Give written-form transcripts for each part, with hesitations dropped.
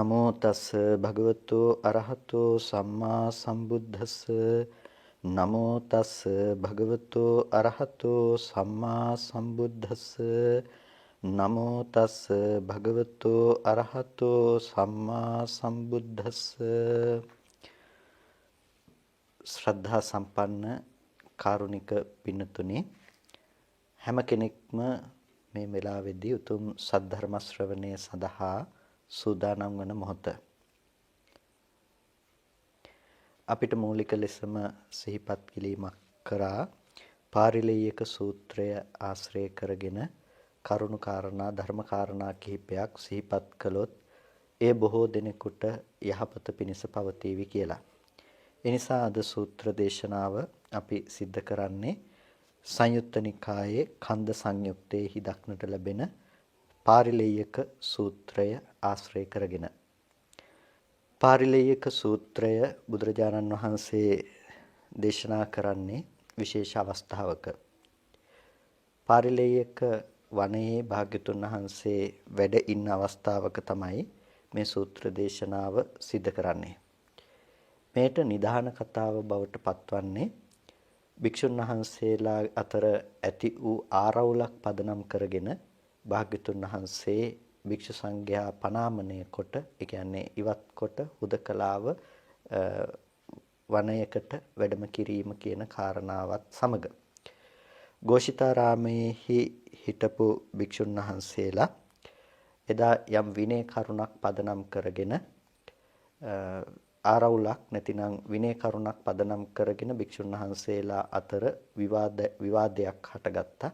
නමෝ තස් භගවතු අරහතෝ සම්මා සම්බුද්දස්ස නමෝ තස් භගවතු අරහතෝ සම්මා සම්බුද්දස්ස නමෝ තස් භගවතු අරහතෝ සම්මා සම්බුද්දස්ස ශ්‍රද්ධා සම්පන්න කාරුණික පින්නතුනි හැම කෙනෙක්ම මේ වෙලාවේදී උතුම් සද්ධර්ම ශ්‍රවණය සඳහා සූදානම් වන මොහොත අපිට මූලික ලෙසම සිහිපත් කිරීමක් කරා පාරිලෙය්‍යක සූත්‍රය ආශ්‍රය කරගෙන කරුණු කාරණා ධර්ම කාරණා කිහිපයක් සිහිපත් කළොත් ඒ බොහෝ දෙනෙකුට යහපත පිණිස පවතිවි කියලා. ඒ නිසා අද සූත්‍ර දේශනාව අපි සිද්ධ කරන්නේ සංයුත්ත නිකායේ කන්ද සංයුත්තේහි දක්නට ලැබෙන පාරිලෙය්‍යක සූත්‍රය ආශ්‍රය කරගෙන. පාරිලෙය්‍යක සූත්‍රය බුදුරජාණන් වහන්සේ දේශනා කරන්නේ විශේෂ අවස්ථාවක. පාරිලෙය්‍යක වනයේ භාග්‍යතුන් වහන්සේ වැඩ ඉන්න අවස්ථාවක තමයි මේ සූත්‍ර දේශනාව සිද්ධ කරන්නේ. මේට නිදාන කතාව බවට පත්වන්නේ භික්ෂුන් වහන්සේලා අතර ඇති වූ ආරවුලක් පදනම් කරගෙන භාග්‍යතුන් වහන්සේ භික්ෂු සංඝයා පනාමනය කොට, ඒ කියන්නේ ඉවත් කොට හුදකලාව වනයකට වැඩම කිරීම කියන කාරණාවත් සමග ഘോഷිතාරාමයේහි හිටපු භික්ෂුන් වහන්සේලා එදා යම් විනය කරුණක් පදනම් කරගෙන ආරවුලක් නැතිනම් විනය කරුණක් පදනම් කරගෙන භික්ෂුන් වහන්සේලා අතර විවාදයක් හටගත්තා.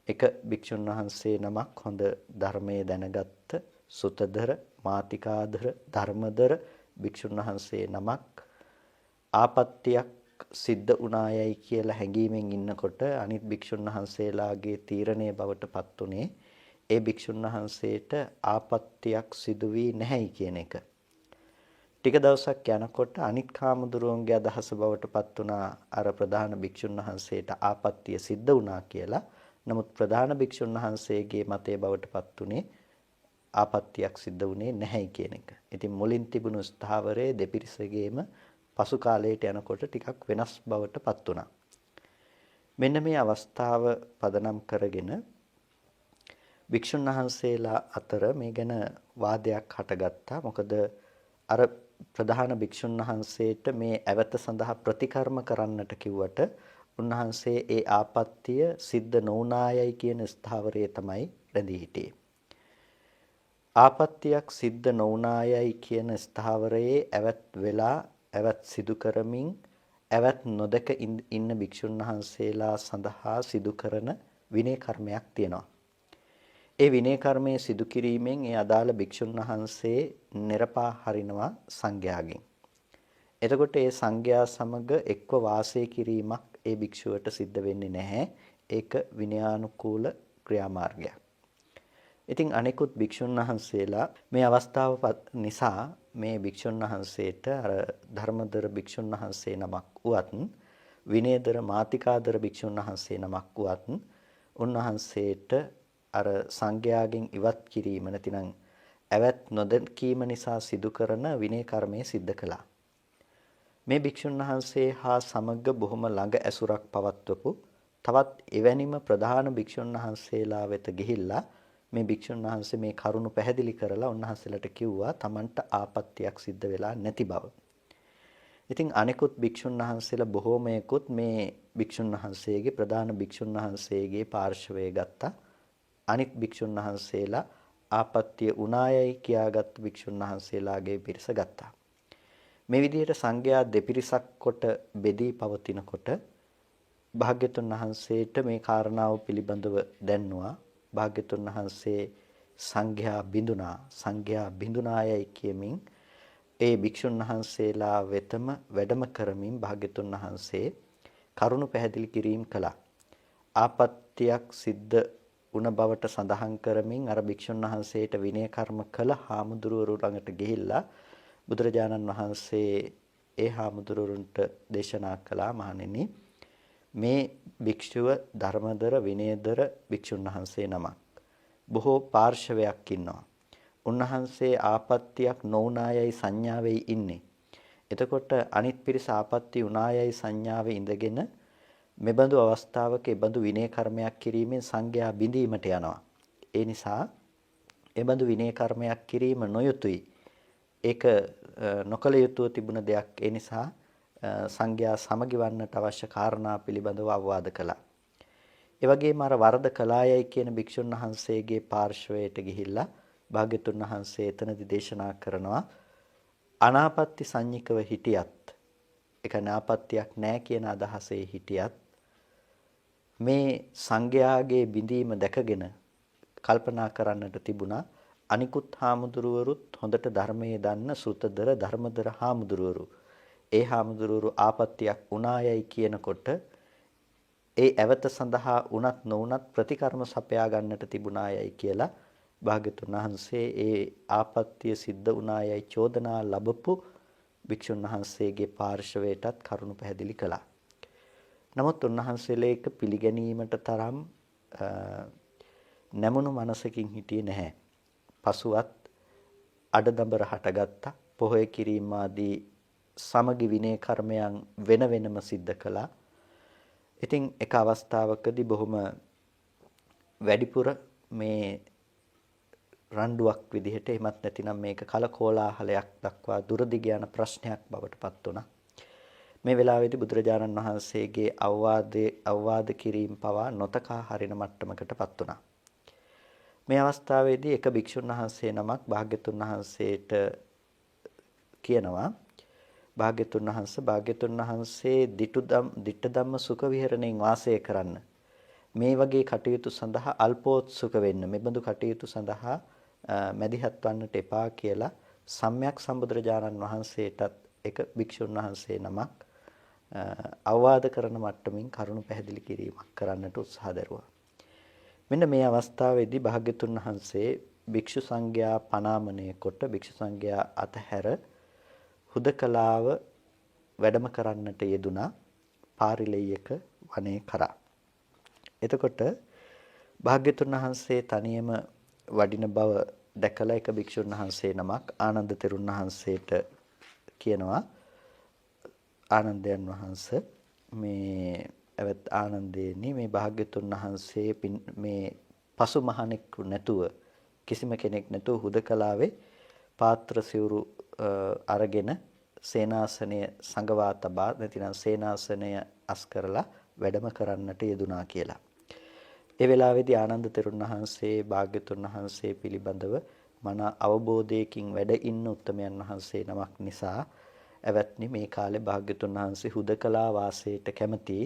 එක භික්ෂුන් වහන්සේ නමක් හොඳ ධර්මයේ දැනගත්ත සුතදර මාතිකාදර ධර්මදර භික්ෂුන් වහන්සේ නමක් ආපත්‍යක් සිද්ධ වුණායයි කියලා හැඟීමෙන් ඉන්නකොට අනිත් භික්ෂුන් වහන්සේලාගේ තීරණය බවට පත් උනේ ඒ භික්ෂුන් වහන්සේට ආපත්‍යක් සිදු වී නැහැයි කියන එක. ටික දවසක් යනකොට අනිත් කාමදුරුවන්ගේ අදහස බවට පත් වුණා අර ප්‍රධාන භික්ෂුන් වහන්සේට ආපත්‍ය සිද්ධ වුණා කියලා. නමුත් ප්‍රධාන භික්ෂුන් වහන්සේගේ මතය බවට පත් උනේ ආපත්‍යක් සිද්ධ වුණේ නැහැයි කියන එක. ඉතින් මුලින් තිබුණු ස්ථාවරයේ දෙපිරිසගේම පසු කාලයට යනකොට ටිකක් වෙනස් බවට පත් වුණා. මෙන්න මේ අවස්ථාව පදනම් කරගෙන භික්ෂුන් වහන්සේලා අතර මේ ගැන වාදයක් හටගත්තා. මොකද අර ප්‍රධාන භික්ෂුන් වහන්සේට මේ ඇවත සඳහා ප්‍රතිකර්ම කරන්නට කිව්වට උන්වහන්සේ ඒ ආපත්‍ය සිද්ධ නොවුනායයි කියන ස්ථාවරයේ තමයි රැඳී හිටියේ. ආපත්‍යක් සිද්ධ නොවුනායයි කියන ස්ථාවරයේ ඇවත් වෙලා ඇවත් සිදු කරමින් ඇවත් නොදක ඉන්න භික්ෂුන් වහන්සේලා සඳහා සිදු කරන විනය කර්මයක් තියෙනවා. ඒ විනය කර්මයේ සිදු කිරීමෙන් ඒ අදාළ භික්ෂුන් වහන්සේ නිරපා හරිනවා සංඝයාගෙන්. එතකොට ඒ සංඝයා සමග එක්ව වාසය කිරීමක් ඒ භික්ෂුවට සිද්ධ වෙන්නේ නැහැ. ඒක විනයානුකූල ක්‍රියාමාර්ගයක්. ඉතින් අනෙකුත් භික්ෂුන් වහන්සේලා මේ අවස්ථාව නිසා මේ භික්ෂුන් වහන්සේට අර ධර්මදර භික්ෂුන් වහන්සේ නමක් වුවත් විනයදර මාතිකාදර භික්ෂුන් වහන්සේ නමක් වුවත් උන්වහන්සේට අර සංඝයාගෙන් ඉවත් කිරීම නැතිනම් ඇවත් නොදකීම නිසා සිදු කරන විනය කර්මය සිද්ධ කළා. මේ භික්ෂුන් වහන්සේ හා සමග බොහොම ළඟ ඇසුරක් පවත්වපු තවත් එවැනිම ප්‍රධාන භික්ෂුන් වහන්සේලා වෙත ගිහිල්ලා මේ භික්ෂුන් වහන්සේ මේ කරුණ පැහැදිලි කරලා උන්වහන්සේලාට කිව්වා Tamanට ආපත්‍යක් සිද්ධ වෙලා නැති බව. ඉතින් අනෙකුත් භික්ෂුන් වහන්සේලා බොහෝමයකුත් මේ භික්ෂුන් වහන්සේගේ ප්‍රධාන භික්ෂුන් වහන්සේගේ පාර්ශවය ගත්තා. අනිත් භික්ෂුන් වහන්සේලා ආපත්‍ය උනායයි කියාගත් භික්ෂුන් වහන්සේලාගේ පිරිස ගත්තා. මේ විදිහට සංඝයා දෙපිරිසක් කොට බෙදී පවතිනකොට භාග්‍යතුන් වහන්සේට මේ කාරණාව පිළිබඳව දැන්නුවා. භාග්‍යතුන් වහන්සේ සංඝයා බිඳුනායයි කියමින් ඒ භික්ෂුන් වහන්සේලා වෙතම වැඩම කරමින් භාග්‍යතුන් වහන්සේ කරුණ පැහැදිලි කිරීම කළා. ආපත්‍යක් සිද්ධ උණ බවට සඳහන් කරමින් අර භික්ෂුන් වහන්සේට විනය කර්ම කළ හාමුදුරුවරු ළඟට ගිහිල්ලා බුදුරජාණන් වහන්සේ ඒ හාමුදුරුවරුන්ට දේශනා කළා මහණෙනි මේ භික්ෂුව ධර්මදර විනයදර භික්ෂුන් වහන්සේ නමක්. බොහෝ පාර්ශවයක් ඉන්නවා. උන්වහන්සේ ආපත්‍යක් නොඋනායයි සංඥාවේ ඉන්නේ. එතකොට අනිත් පිරිස ආපත්‍ය උනායයි සංඥාවේ ඉඳගෙන මෙබඳු අවස්ථාවක එබඳු විනය කර්මයක් කිරීමෙන් සංඝයා බිඳීමට යනවා. ඒ නිසා එබඳු විනය කර්මයක් කිරීම නොයුතුයි. ඒක නොකල යුතුව තිබුණ දෙයක්. ඒ නිසා සංඝයා සමගිවන්නට අවශ්‍ය කාරණා පිළිබඳව අවවාද කළා. ඒ වගේම අර වරද කළායයි කියන භික්ෂුන් වහන්සේගේ පාර්ශවයට ගිහිල්ලා භාග්‍යතුන් වහන්සේ එතනදී දේශනා කරනවා අනාපත්‍ති සංඤිකව හිටියත් ඒක නාපත්‍යක් නැහැ කියන අදහසේ හිටියත් මේ සංඝයාගේ බිඳීම දැකගෙන කල්පනා කරන්නට තිබුණා අනිකුත් හාමුදුරුවරුත් හොඳට ධර්මයේ දන්න සෘතදර ධර්මදර හාමුදුරුවරු ඒ හාමුදුරුවරු ආපත්‍යක් උනායයි කියනකොට ඒ ඇවත සඳහා උනත් නොඋනත් ප්‍රතිකර්ම සපයා ගන්නට තිබුණායයි කියලා භාග්‍යතුන් වහන්සේ ඒ ආපත්‍ය සිද්ධ වුණායයි චෝදනා ලැබපු භික්ෂුන් වහන්සේගේ පාර්ශවයටත් කරුණු පැහැදිලි කළා. නමුත් උන්වහන්සේලා ඒක පිළිගැනීමට තරම් නැමුණු මනසකින් හිටියේ නැහැ. පසුවත් අඩදඹර හටගත්තා. පොහොය කිරීම ආදී සමගි විනය කර්මයන් වෙන වෙනම සිද්ධ කළා. ඉතින් එක අවස්ථාවකදී බොහොම වැඩිපුර මේ රණ්ඩුවක් විදිහට එහෙමත් නැතිනම් මේක කලකෝලාහලයක් දක්වා දුරදිග යන ප්‍රශ්නයක් බවට පත් වුණා. මේ වෙලාවේදී බුදුරජාණන් වහන්සේගේ අවවාද කිරීම පවා නොතකා හරින මට්ටමකට පත් වුණා. මේ අවස්ථාවේදී එක භික්ෂුන් වහන්සේ නමක් භාග්‍යතුන් වහන්සේට කියනවා භාග්‍යතුන් වහන්සේ ditta ධම්ම සුඛ විහරණයෙන් වාසය කරන්න. මේ වගේ කටයුතු සඳහා අල්පෝත්සුක වෙන්න. මෙබඳු කටයුතු සඳහා මැදිහත් වන්නට එපා කියලා සම්්‍යක් සම්බුදුරජාණන් වහන්සේටත් එක භික්ෂුන් වහන්සේ නමක් අවවාද කරන මට්ටමින් කරුණු පැහැදිලි කිරීමක් කරන්නට උත්සාහ දරුවා. මෙන්න මේ අවස්ථාවේදී භාග්‍යතුන් වහන්සේ භික්ෂු සංඝයා පනාමනය කොට භික්ෂු සංඝයා අතහැර හුදකලාව වැඩම කරන්නට යෙදුනා පාරිලෙය්‍යක වනයේ කරා. එතකොට භාග්‍යතුන් වහන්සේ තනියම වඩින බව දැකලා එක භික්ෂුන් වහන්සේ නමක් ආනන්ද තෙරුන් වහන්සේට කියනවා ආනන්දයන් වහන්සේ මේ එවත් ආනන්දේනි මේ භාග්‍යතුන් වහන්සේ මේ පසු මහණෙක් නැතුව කිසිම කෙනෙක් නැතුව හුදකලාවේ පාත්‍ර සිවුරු අරගෙන සේනාසනය සංගවා තබා නැතිනම් සේනාසනය අස් කරලා වැඩම කරන්නට යෙදුනා කියලා. ඒ වෙලාවේදී ආනන්ද තෙරුන් වහන්සේ භාග්‍යතුන් වහන්සේ පිළිබඳව මන අවබෝධයකින් වැඩ ඉන්න උත්තමයන් වහන්සේ නමක් නිසා එවත්නි මේ කාලේ භාග්‍යතුන් වහන්සේ හුදකලා වාසයට කැමති.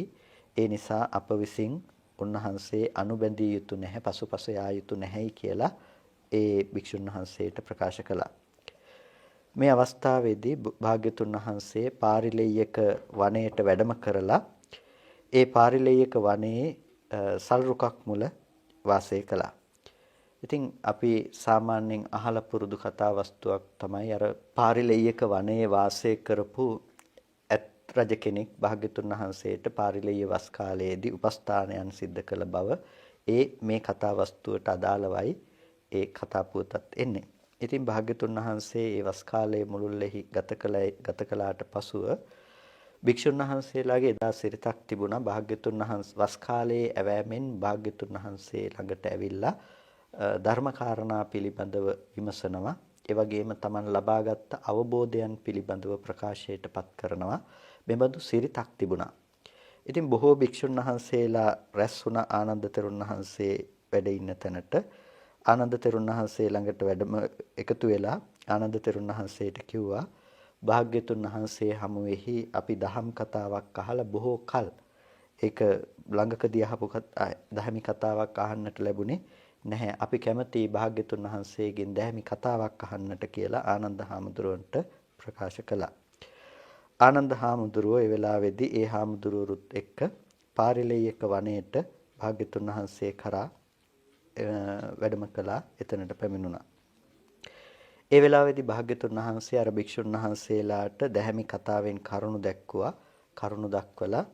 ඒ නිසා අප විසින් උන්වහන්සේ අනුබැඳිය යුතු නැහැ පසුපස යා යුතු නැහැයි කියලා ඒ භික්ෂුන් වහන්සේට ප්‍රකාශ කළා. මේ අවස්ථාවේදී භාග්‍යතුන් වහන්සේ පාරිලෙය්‍යක වනයේට වැඩම කරලා ඒ පාරිලෙය්‍යක වනයේ සල්රුකක් මුල වාසය කළා. ඉතින් අපි සාමාන්‍යයෙන් අහලා පුරුදු කතා වස්තුවක් තමයි අර පාරිලෙය්‍යක වනයේ වාසය කරපු රජ කෙනෙක් භාග්‍යතුන් වහන්සේට පාරිලෙය්‍ය වස් කාලයේදී උපස්ථානයන් සිද්ධ කළ බව ඒ මේ කතා වස්තුවට අදාළවයි ඒ කතා පුවතත් එන්නේ. ඉතින් භාග්‍යතුන් වහන්සේ ඒ වස් කාලයේ මුළුල්ලෙහි ගත කළාට පසුව භික්ෂුන් වහන්සේලාගේ එදා සිරිතක් තිබුණා. භාග්‍යතුන් වහන්සේ වස් කාලයේ ඇවෑමෙන් භාග්‍යතුන් වහන්සේ ළඟට ඇවිල්ලා ධර්මකාරණා පිළිබඳව විමසනවා. ඒ වගේම Taman ලබාගත් අවබෝධයන් පිළිබඳව ප්‍රකාශයටපත් කරනවා. මෙබඳු සිරිතක් තිබුණා. ඉතින් බොහෝ භික්ෂුන් වහන්සේලා රැස් වුණ ආනන්ද තෙරුන් වහන්සේ වැඩ ඉන්න තැනට ආනන්ද තෙරුන් වහන්සේ ළඟට වැඩම එකතු වෙලා ආනන්ද තෙරුන් වහන්සේට කිව්වා භාග්‍යතුන් වහන්සේ හමුවේහි අපි දහම් කතාවක් අහලා බොහෝ කල් ඒක ළඟකදී අහපු දහමි කතාවක් අහන්නට ලැබුණේ නැහැ. අපි කැමති භාග්‍යතුන් වහන්සේගෙන් දහමි කතාවක් අහන්නට කියලා ආනන්ද හාමුදුරුවන්ට ප්‍රකාශ කළා. ආනන්ද හාමුදුරුවෝ ඒ වෙලාවේදී ඒ හාමුදුරුවරුත් එක්ක පාරිලෙය්‍යක වනයේට භාග්‍යතුන් වහන්සේ කරා වැඩම කළා. එතනට පැමිණුණා. ඒ වෙලාවේදී භාග්‍යතුන් වහන්සේ අර භික්ෂුන් වහන්සේලාට දැහැමි කතාවෙන් කරුණු දැක්කුවා. කරුණු දක්වලා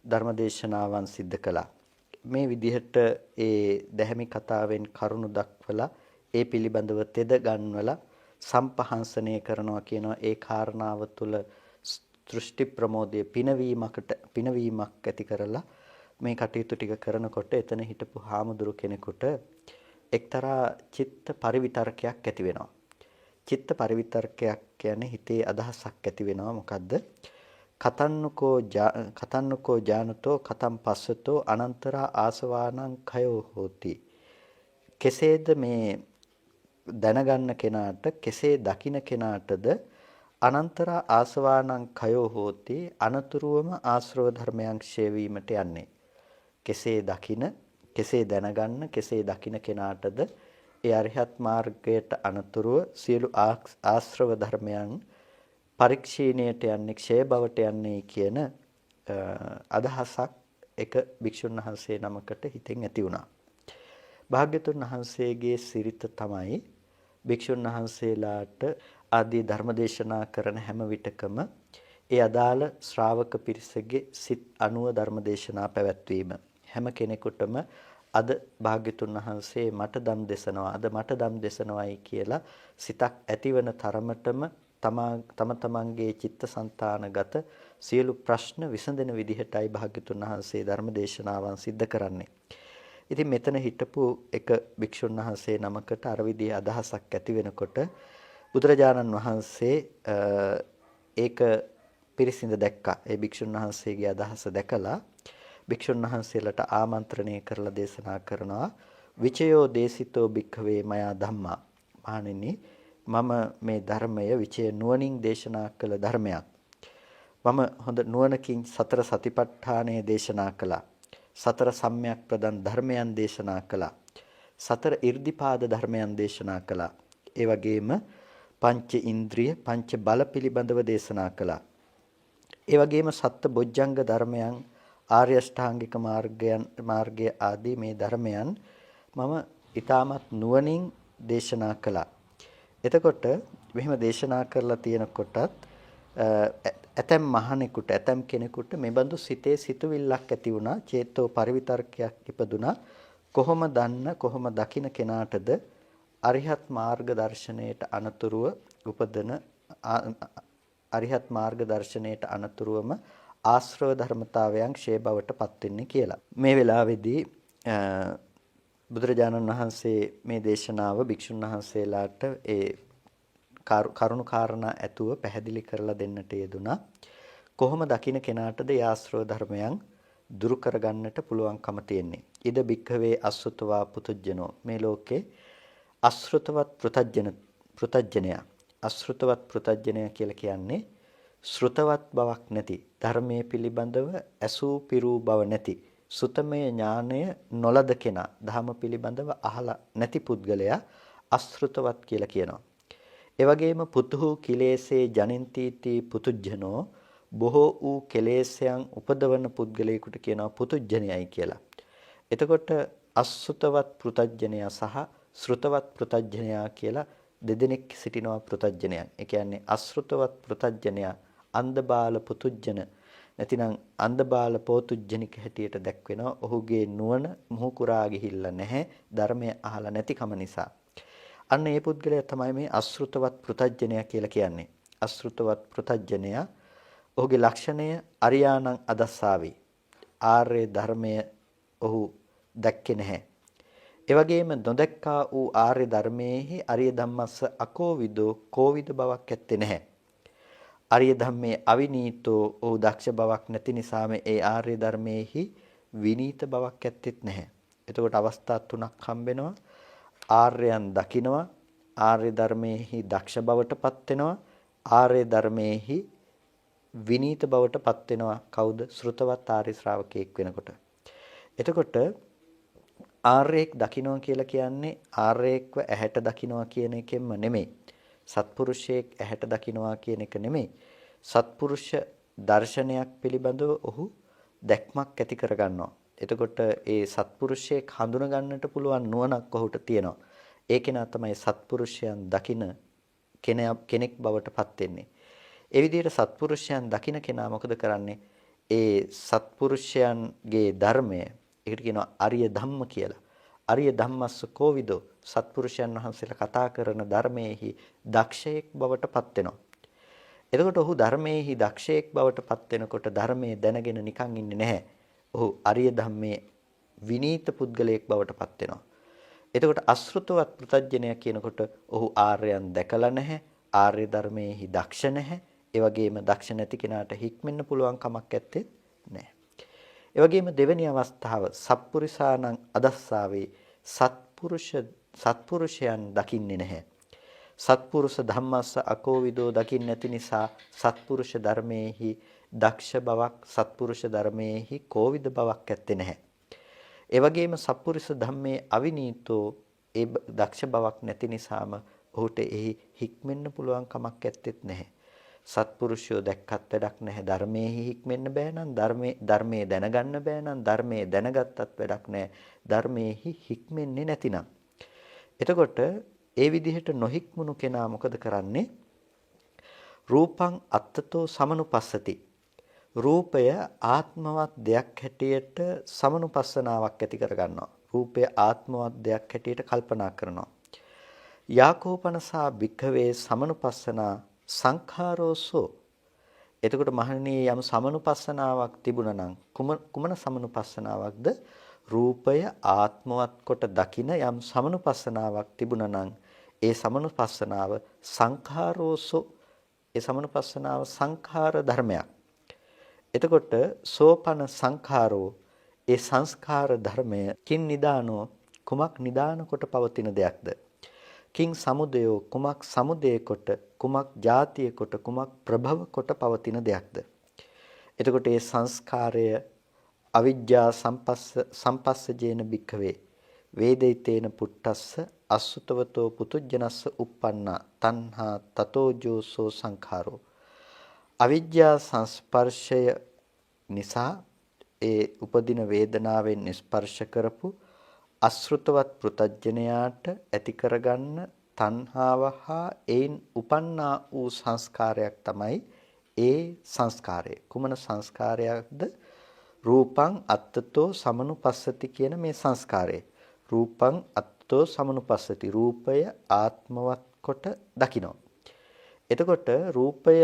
ධර්මදේශනාවන් සිද්ධ කළා. මේ විදිහට ඒ දැහැමි කතාවෙන් කරුණු දක්වලා ඒ පිළිබඳව තෙද ගන්වලා සම්පහන්සනය කරනවා කියනවා. ඒ කාරණාව තුළ දෘෂ්ටි ප්‍රමෝදයේ පිනවීමක් ඇති කරලා මේ කටයුතු ටික කරනකොට එතන හිටපු හාමුදුරු කෙනෙකුට එක්තරා චිත්ත පරිවිතර්කයක් ඇති වෙනවා. චිත්ත පරිවිතර්කයක් කියන්නේ හිතේ අදහසක් ඇති වෙනවා. මොකද්ද? කතන්නකෝ ජානතෝ කතම් පස්සතෝ අනන්තරා ආසවානං khයෝ හෝති. කෙසේද මේ දැනගන්න කෙනාට, කෙසේ දකින්න කෙනාටද අනන්තරා ආසවානං khයෝ හෝති, අනතුරුවම ආශ්‍රව ධර්මයන් ක්ෂය වීමට යන්නේ. කෙසේ දකින්න, කෙසේ දැනගන්න, කෙසේ දකින්න කෙනාටද ඒ අරිහත් මාර්ගයට අනතුරුව සියලු ආශ්‍රව ධර්මයන් පරික්ෂීණයට යන්නේ, ක්ෂය බවට යන්නේ කියන අදහසක් එක භික්ෂුන් වහන්සේ නමකට හිතෙන් ඇති වුණා. භාග්‍යතුන් වහන්සේගේ සිරිත තමයි භික්ෂුන් වහන්සේලාට ආදී ධර්මදේශනා කරන හැම විටකම ඒ අදාළ ශ්‍රාවක පිරිසගේ සිත් අනුව ධර්මදේශනා පැවැත්වීම. හැම කෙනෙකුටම අද භාග්‍යතුන් වහන්සේ මට දම් දෙසනවා, අද මට දම් දෙසනවායි කියලා සිතක් ඇතිවන තරමටම තමන්ගේ චිත්තසංතානගත සියලු ප්‍රශ්න විසඳෙන විදිහටයි භාග්‍යතුන් වහන්සේ ධර්මදේශනාවන් සිද්ධ කරන්නේ. ඉතින් මෙතන හිටපු එක භික්ෂුන් වහන්සේ නමකට අර විදිහේ අදහසක් ඇති වෙනකොට බුදුරජාණන් වහන්සේ ඒක පිරිසිඳ දැක්කා. ඒ භික්ෂුන් වහන්සේගේ අදහස දැකලා භික්ෂුන් වහන්සේලාට ආමන්ත්‍රණය කරලා දේශනා කරනවා, විචයෝ දේසිතෝ භික්ඛවේ මයා ධම්මා. මහණෙනි, මම මේ ධර්මය විචය නුවණින් දේශනා කළ ධර්මයක්. මම හොඳ නුවණකින් සතර සතිපට්ඨානය දේශනා කළා. සතර සම්‍යක් ප්‍රදන් ධර්මයන් දේශනා කළා. සතර ඉර්ධිපාද ධර්මයන් දේශනා කළා. ඒ වගේම පංච ඉන්ද්‍රිය, පංච බල පිළිබඳව දේශනා කළා. ඒ වගේම සත්ත බොජ්ජංග ධර්මයන්, ආර්ය අෂ්ටාංගික මාර්ගය ආදී මේ ධර්මයන් මම ඊටමත් නුවණින් දේශනා කළා. එතකොට මෙහෙම දේශනා කරලා තියෙනකොටත් ඇතැම් මහණෙකුට, ඇතැම් කෙනෙකුට මෙබඳු සිතේ සිතුවිල්ලක් ඇති වුණා, චේතෝ පරිවිතර්කයක් ඉපදුනා. කොහොම දන්න, කොහොම දකින්න කෙනාටද අරිහත් මාර්ග දර්ශනයට අනතුරුව උපදන අරිහත් මාර්ග දර්ශනයට අනතුරුවම ආශ්‍රව ධර්මතාවයන් ක්ෂය බවට පත් වෙන්නේ කියලා. මේ වෙලාවේදී බුදුරජාණන් වහන්සේ මේ දේශනාව භික්ෂුන් වහන්සේලාට ඒ කරුණු කාරණා ඇතුව පැහැදිලි කරලා දෙන්නට යෙදුනා. කොහොම දකින්න කෙනාටද ඒ ආශ්‍රව ධර්මයන් දුරු කරගන්නට පුළුවන්කම තියෙන්නේ. ඉද භික්ඛවේ අසෘතවා පුතුජනෝ. මේ ලෝකේ අසෘතවත් පෘතජ්ජනයා. අසෘතවත් පෘතජ්ජනයා කියලා කියන්නේ ශ්‍රුතවත් බවක් නැති, ධර්මයේ පිළිබඳව ඇසූ පිරූ බව නැති, සුතමය ඥානය නොලද කෙනා, ධර්ම පිළිබඳව අහලා නැති පුද්ගලයා අසෘතවත් කියලා කියනවා. ඒ වගේම පුතුහු කිලේසේ ජනින්තිති පුතුජ්ජනෝ. බොහෝ වූ කෙලෙස්යන් උපදවන පුද්ගලයෙකුට කියනවා පුතුජ්ජනයයි කියලා. එතකොට අසෘතවත් පෘතජ්ජනයා සහ ශ්‍රුතවත් පෘතජ්ජනයා කියලා දෙදෙනෙක් සිටිනවා පෘතජ්ජනයන්. ඒ කියන්නේ අසෘතවත් පෘතජ්ජනයා අන්ධබාල පුතුජ්ජන නැතිනම් අන්ධබාල පෝතුජ්ජනික හැටියට දැක්වෙනවා. ඔහුගේ නුවණ මුහුකුරා ගිහිල්ලා නැහැ, ධර්මය අහලා නැතිකම නිසා. අන්න ඒ පුද්ගලයා තමයි මේ අසෘතවත් පෘතජ්ජනයා කියලා කියන්නේ. අසෘතවත් පෘතජ්ජනයා ඔහුගේ ලක්ෂණය අරියාණං අදස්සාවි. ආර්ය ධර්මය ඔහු දැක්කේ නැහැ. ඒ වගේම නොදැක්කා වූ ආර්ය ධර්මයේහි අරිය ධම්මස්ස අකෝවිදෝ කෝවිද බවක් ඇත්තේ නැහැ. ආර්ය ධම්මේ අවිනීතෝ ඔහු දක්ෂ බවක් නැති නිසාම ඒ ආර්ය ධර්මයේහි විනීත බවක් ඇත්තෙත් නැහැ. එතකොට අවස්ථා තුනක් හම්බෙනවා. ආර්යයන් දකිනවා, ආර්ය ධර්මයේහි දක්ෂ බවට පත් වෙනවා, ආර්ය ධර්මයේහි විනීත බවට පත් වෙනවා. කවුද? ශ්‍රුතවත් ආර්ය ශ්‍රාවකයෙක් වෙනකොට. එතකොට ආර්යෙක් දකින්නවා කියලා කියන්නේ ආර්යෙක්ව ඇහැට දකින්නවා කියන එකෙන්ම නෙමෙයි. සත්පුරුෂයෙක් ඇහැට දකින්නවා කියන එක නෙමෙයි. සත්පුරුෂ දර්ශනයක් පිළිබඳව ඔහු දැක්මක් ඇති කරගන්නවා. එතකොට ඒ සත්පුරුෂයෙක් හඳුන ගන්නට පුළුවන් නුවණක් ඔහුට තියෙනවා. ඒ කෙනා තමයි සත්පුරුෂයන් දකින කෙනෙක් බවට පත් වෙන්නේ. ඒ විදිහට සත්පුරුෂයන් දකින කෙනා මොකද කරන්නේ? ඒ සත්පුරුෂයන්ගේ ධර්මය, ඒකට කියනවා අරිය ධම්ම කියලා. අරිය ධම්මස්ස කෝවිදෝ සත්පුරුෂයන් වහන්සේලා කතා කරන ධර්මයේහි දක්ෂයෙක් බවට පත් වෙනවා. එතකොට ඔහු ධර්මයේහි දක්ෂයෙක් බවට පත් වෙනකොට ධර්මයේ දැනගෙන නිකන් ඉන්නේ නැහැ. ඔහු අරිය ධම්මේ විනීත පුද්ගලයෙක් බවට පත් වෙනවා. එතකොට අසෘතවත් පෘතජ්ජනය කියනකොට ඔහු ආර්යයන් දැකලා නැහැ, ආර්ය ධර්මයේහි දක්ෂ නැහැ. ඒ වගේම දක්ෂ නැති කෙනාට හික්මෙන්න පුළුවන් කමක් නැත්තේ නැහැ. ඒ වගේම දෙවෙනි අවස්ථාව සත්පුරිසානං අදස්සාවේ සත්පුරුෂයන් දකින්නේ නැහැ. සත්පුරුෂ ධම්මස්ස අකෝවිදෝ දකින්න නැති නිසා සත්පුරුෂ ධර්මයේහි දක්ෂ බවක් සත්පුරුෂ ධර්මයේහි කෝවිද බවක් ඇත්තේ නැහැ. ඒ වගේම සත්පුරුෂ ධම්මේ අවිනීතෝ ඒ දක්ෂ බවක් නැති නිසාම ඔහුට එහි හික්මෙන්න පුළුවන් කමක් ඇත්තෙත් නැහැ. සත්පුරුෂයෝ දැක්කත් වැඩක් නැහැ. ධර්මයේහි හික්මෙන්න බෑ නම් ධර්මයේ දැනගන්න බෑ නම් ධර්මයේ දැනගත්තත් වැඩක් නැහැ. ධර්මයේහි හික්මෙන්නේ නැතිනම්. එතකොට ඒ විදිහට නොහික්මුණු කෙනා මොකද කරන්නේ? රූපං අත්තතෝ සමනුපස්සති. රූපය ආත්මවත් දෙයක් හැටියට සමනුපස්සනාවක් ඇති කරගන්නවා. රූපය ආත්මවත් දෙයක් හැටියට කල්පනා කරනවා. යාකෝපනසා භික්ඛවේ සමනුපස්සනා සංඛාරෝසෝ. එතකොට මහණෙනි යම් සමනුපස්සනාවක් තිබුණා නම් කුමන සමනුපස්සනාවක්ද? රූපය ආත්මවත් කොට දකින යම් සමනුපස්සනාවක් තිබුණා නම් ඒ සමනුපස්සනාව සංඛාරෝසෝ. ඒ සමනුපස්සනාව සංඛාර ධර්මයක්. එතකොට සෝපන සංඛාරෝ ඒ සංස්කාර ධර්මය කින් නිදානෝ කුමක් නිදාන කොට පවතින දෙයක්ද? කිං සමුදයෝ කුමක් සමුදය කොට කුමක් ජාතිය කොට කුමක් ප්‍රභව කොට පවතින දෙයක්ද? එතකොට මේ සංස්කාරය අවිජ්ජා සම්පස්සජේන භික්ඛවේ වේදිතේන පුට්ටස්ස අසුතවතෝ පුතුජනස්ස uppannā තණ්හා තතෝජෝසෝ සංඛාරෝ. අවිජ්ජා සංස්පර්ශය නිසා ඒ උපදින වේදනාවෙන් ස්පර්ශ කරපු අසෘතවත් පෘතජ්ජනයාට ඇති කරගන්න තණ්හාව හා ඒන් උපන්නා වූ සංස්කාරයක් තමයි ඒ සංස්කාරය. කුමන සංස්කාරයක්ද? රූපං අත්තතෝ සමනුපස්සති කියන මේ සංස්කාරය. රූපං අත්තතෝ සමනුපස්සති. රූපය ආත්මවත් කොට දකිනවා. එතකොට රූපය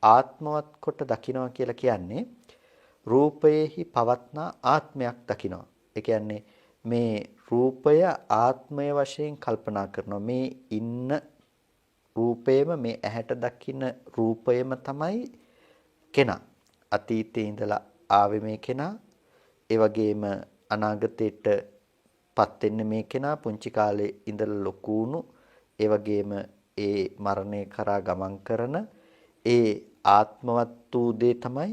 ආත්මවත් කොට දකිනවා කියලා කියන්නේ රූපයේහි පවත්නා ආත්මයක් දකිනවා. ඒ කියන්නේ මේ රූපය ආත්මය වශයෙන් කල්පනා කරනවා. මේ ඉන්න රූපයම මේ ඇහැට දකින්න රූපයම තමයි කෙනා. අතීතයේ ඉඳලා ආවේ මේ කෙනා. ඒ වගේම අනාගතයට පත් වෙන්නේ මේ කෙනා. පුංචි කාලේ ඉඳලා ලොකු වුණු. ඒ වගේම ඒ මරණය කරා ගමන් කරන ඒ ආත්මවත් වූ දේ තමයි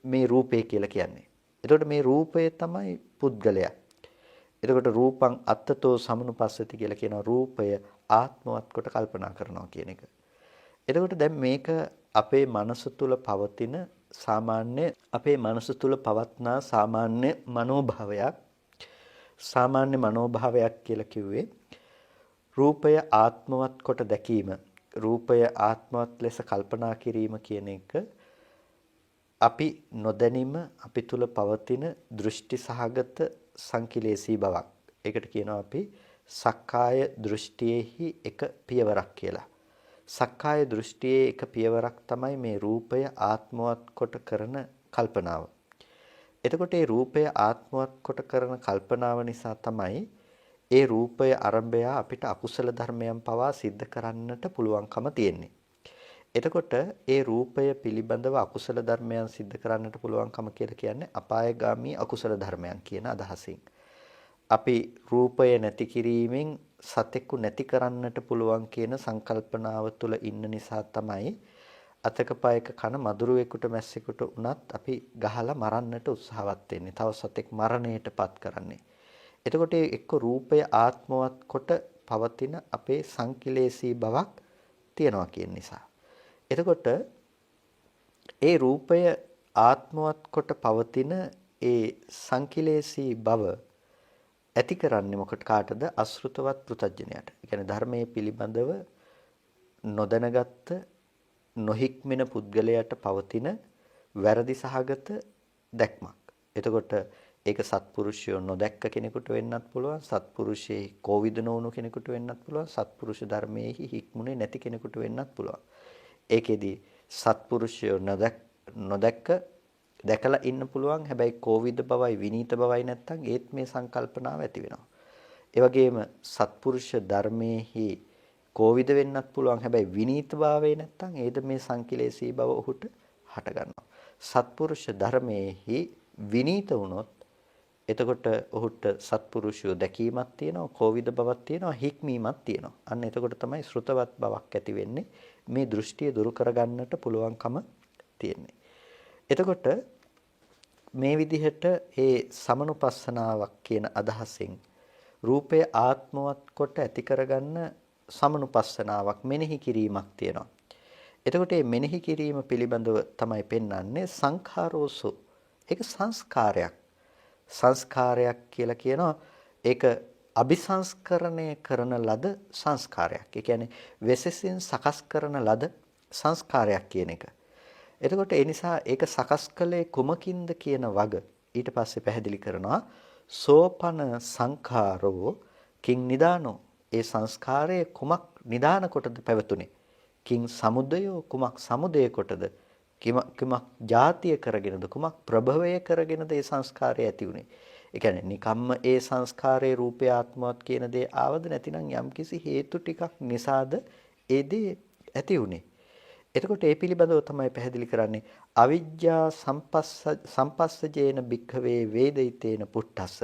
මේ රූපය කියලා කියන්නේ. එතකොට මේ රූපය තමයි පුද්ගලයා. එතකොට රූපං අත්තතෝ සමනුපස්සති කියලා කියනවා රූපය ආත්මවත් කොට කල්පනා කරනවා කියන එක. එතකොට දැන් මේක අපේ මනස තුල පවතින සාමාන්‍ය අපේ මනස තුල පවත්නා සාමාන්‍ය මනෝභාවයක්. සාමාන්‍ය මනෝභාවයක් කියලා කිව්වේ රූපය ආත්මවත් කොට දැකීම, රූපය ආත්මවත් ලෙස කල්පනා කිරීම කියන එක අපි නොදැනීම අපි තුල පවතින දෘෂ්ටි සහගත සංකිලේශී බවක්. ඒකට කියනවා අපි සක්කාය දෘෂ්ටියේහි එක පියවරක් කියලා. සක්කාය දෘෂ්ටියේ එක පියවරක් තමයි මේ රූපය ආත්මවත් කොට කරන කල්පනාව. එතකොට මේ රූපය ආත්මවත් කොට කරන කල්පනාව නිසා තමයි ඒ රූපය අරඹය අපිට අකුසල ධර්මයන් පවා සිද්ධ කරන්නට පුළුවන්කම තියෙන්නේ. එතකොට ඒ රූපය පිළිබඳව අකුසල ධර්මයන් සිද්ධ කරන්නට පුළුවන්කම කියලා කියන්නේ අපායগামী අකුසල ධර්මයන් කියන අදහසින්. අපි රූපය නැති කිරීමෙන් සතෙකු නැති කරන්නට පුළුවන් කියන සංකල්පනාව තුළ ඉන්න නිසා තමයි අතක පයක කන මදුරුවෙකුට මැස්සෙකුට උනත් අපි ගහලා මරන්නට උත්සාහවත් වෙන්නේ. තව සතෙක් මරණයටපත් කරන්නේ. එතකොට එක්ක රූපය ආත්මවත් කොට පවතින අපේ සංකිලේශී බවක් තියනවා කියන නිසා. එතකොට ඒ රූපය ආත්මවත් කොට පවතින ඒ සංකිලේශී බව ඇති කරන්නේ මොකට කාටද? අසෘතවත් පෘතජ්ජනයට. ඒ කියන්නේ ධර්මයේ පිළිබඳව නොදැනගත්ත නොහික්මෙන පුද්ගලයාට පවතින වැරදි සහගත දැක්මක්. එතකොට ඒක සත්පුරුෂයෝ නොදැක්ක කෙනෙකුට වෙන්නත් පුළුවන්. සත්පුරුෂයේ කෝවිද නොවුණු කෙනෙකුට වෙන්නත් පුළුවන්. සත්පුරුෂ ධර්මයේහි හික්මුනේ නැති කෙනෙකුට වෙන්නත් පුළුවන්. ඒකෙදි සත්පුරුෂයෝ නොදැක්ක දැකලා ඉන්න පුළුවන්. හැබැයි කෝවිද බවයි විනීත බවයි නැත්තම් ඒත් මේ සංකල්පනාව ඇති වෙනවා. ඒ වගේම සත්පුරුෂ ධර්මයේහි කෝවිද වෙන්නත් පුළුවන්. හැබැයි විනීත භාවය නැත්තම් ඒද මේ සංකිලේශී බව ඔහුට හට ගන්නවා. සත්පුරුෂ ධර්මයේහි විනීත වුණොත් එතකොට ඔහුට සත්පුරුෂයෝ දැකීමක් තියෙනවා, කෝවිද බවක් තියෙනවා, හික්මීමක් තියෙනවා. අන්න එතකොට තමයි ශ්‍රුතවත් බවක් ඇති වෙන්නේ. මේ දෘෂ්ටිය දුරු කරගන්නට පුළුවන්කම තියෙන්නේ. එතකොට මේ විදිහට ඒ සමනුපස්සනාවක් කියන අදහසෙන් රූපය ආත්මවත් කොට ඇති කරගන්න සමනුපස්සනාවක් මෙනෙහි කිරීමක් තියෙනවා. එතකොට මේ මෙනෙහි කිරීම පිළිබඳව තමයි පෙන්වන්නේ සංඛාරෝසු. ඒක සංස්කාරයක්. සංස්කාරයක් කියලා කියනවා ඒක අபிසංස්කරණය කරන ලද සංස්කාරයක්. ඒ කියන්නේ වෙසසින් සකස් කරන ලද සංස්කාරයක් කියන එක. එතකොට ඒ නිසා ඒක සකස් කළේ කුමකින්ද කියන වග ඊට පස්සේ පැහැදිලි කරනවා සෝපන සංඛාරෝ කිං නිදානෝ. ඒ සංස්කාරයේ කුමක් නිදාන කොටද පැවතුනේ? කිං සමුදයෝ කුමක් සමුදය කොටද? කුමක් ಜಾතිය කරගෙනද කුමක් ප්‍රභවය කරගෙනද ඒ සංස්කාරය ඇති උනේ? ඒ කියන්නේ නිකම්ම ඒ සංස්කාරයේ රූපය ආත්මවත් කියන දේ ආවද නැතිනම් යම්කිසි හේතු ටිකක් නිසාද ඒ දේ ඇති උනේ? එතකොට ඒ පිළිබඳව තමයි පැහැදිලි කරන්නේ අවිජ්ජා සම්පස්සජේන භික්ඛවේ වේදිතේන පුට්ඨස්ස.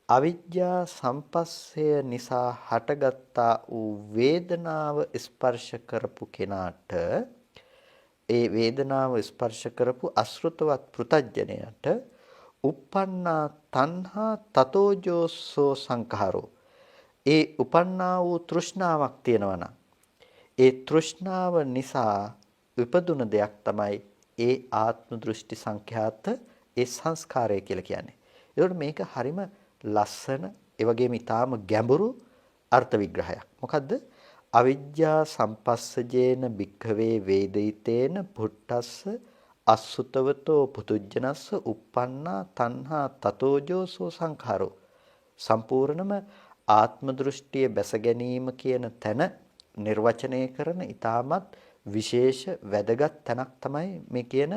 අවිජ්ජා සම්පස්සය නිසා හටගත්තා වූ වේදනාව ස්පර්ශ කරපු කෙනාට ඒ වේදනාව ස්පර්ශ කරපු අසෘතවත් පෘතජ්ජනයට uppannā tanhā tatōjōsō සංඛාරෝ. ඒ uppannā වූ තෘෂ්ණාවක් තියෙනවා නම් ඒ තෘෂ්ණාව නිසා උපදුන දෙයක් තමයි ඒ ආත්ම දෘෂ්ටි සංඛ්‍යාත ඒ සංස්කාරය කියලා කියන්නේ. ඒකට මේක හරිම ලස්සන ඒ වගේම ඊටාම ගැඹුරු අර්ථ විග්‍රහයක්. මොකද්ද? අවිජ්ජා සම්පස්සජේන භික්ඛවේ වේදිතේන පුට්ටස්ස අසුතවතෝ පුතුජනස්ස uppannā tanhā tatōjōsō සංඛාරෝ. සම්පූර්ණම ආත්ම දෘෂ්ටිය බැස ගැනීම කියන තැන නිර්වචනය කරන ඊටමත් විශේෂ වැදගත් තැනක් තමයි මේ කියන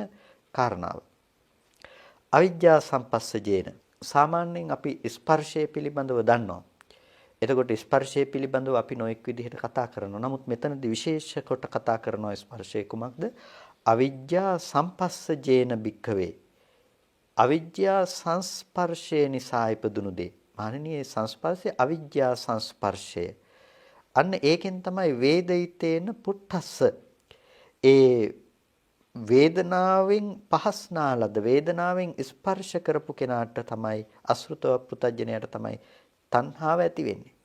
කාරණාව. අවිජ්ජා සම්පස්සජේන සාමාන්‍යයෙන් අපි ස්පර්ශය පිළිබඳව දන්නවා. එතකොට ස්පර්ශය පිළිබඳව අපි නොඑක් විදිහට කතා කරනවා. නමුත් මෙතනදී විශේෂ කොට කතා කරනවා ස්පර්ශය කුමක්ද? අවිජ්ජා සම්පස්සජේන භික්ඛවේ. අවිජ්ජා සංස්පර්ශය නිසා ඉපදුණු දේ. මානනීය සංස්පර්ශය අවිජ්ජා සංස්පර්ශය. අන්න ඒකෙන් තමයි වේදිතේන පුට්ඨස්ස. ඒ වේදනාවෙන් පහස්නාලද වේදනාවෙන් ස්පර්ශ කරපු කෙනාට තමයි අසෘතව පෘතජ්ජනයට තමයි තණ්හාව ඇති වෙන්නේ.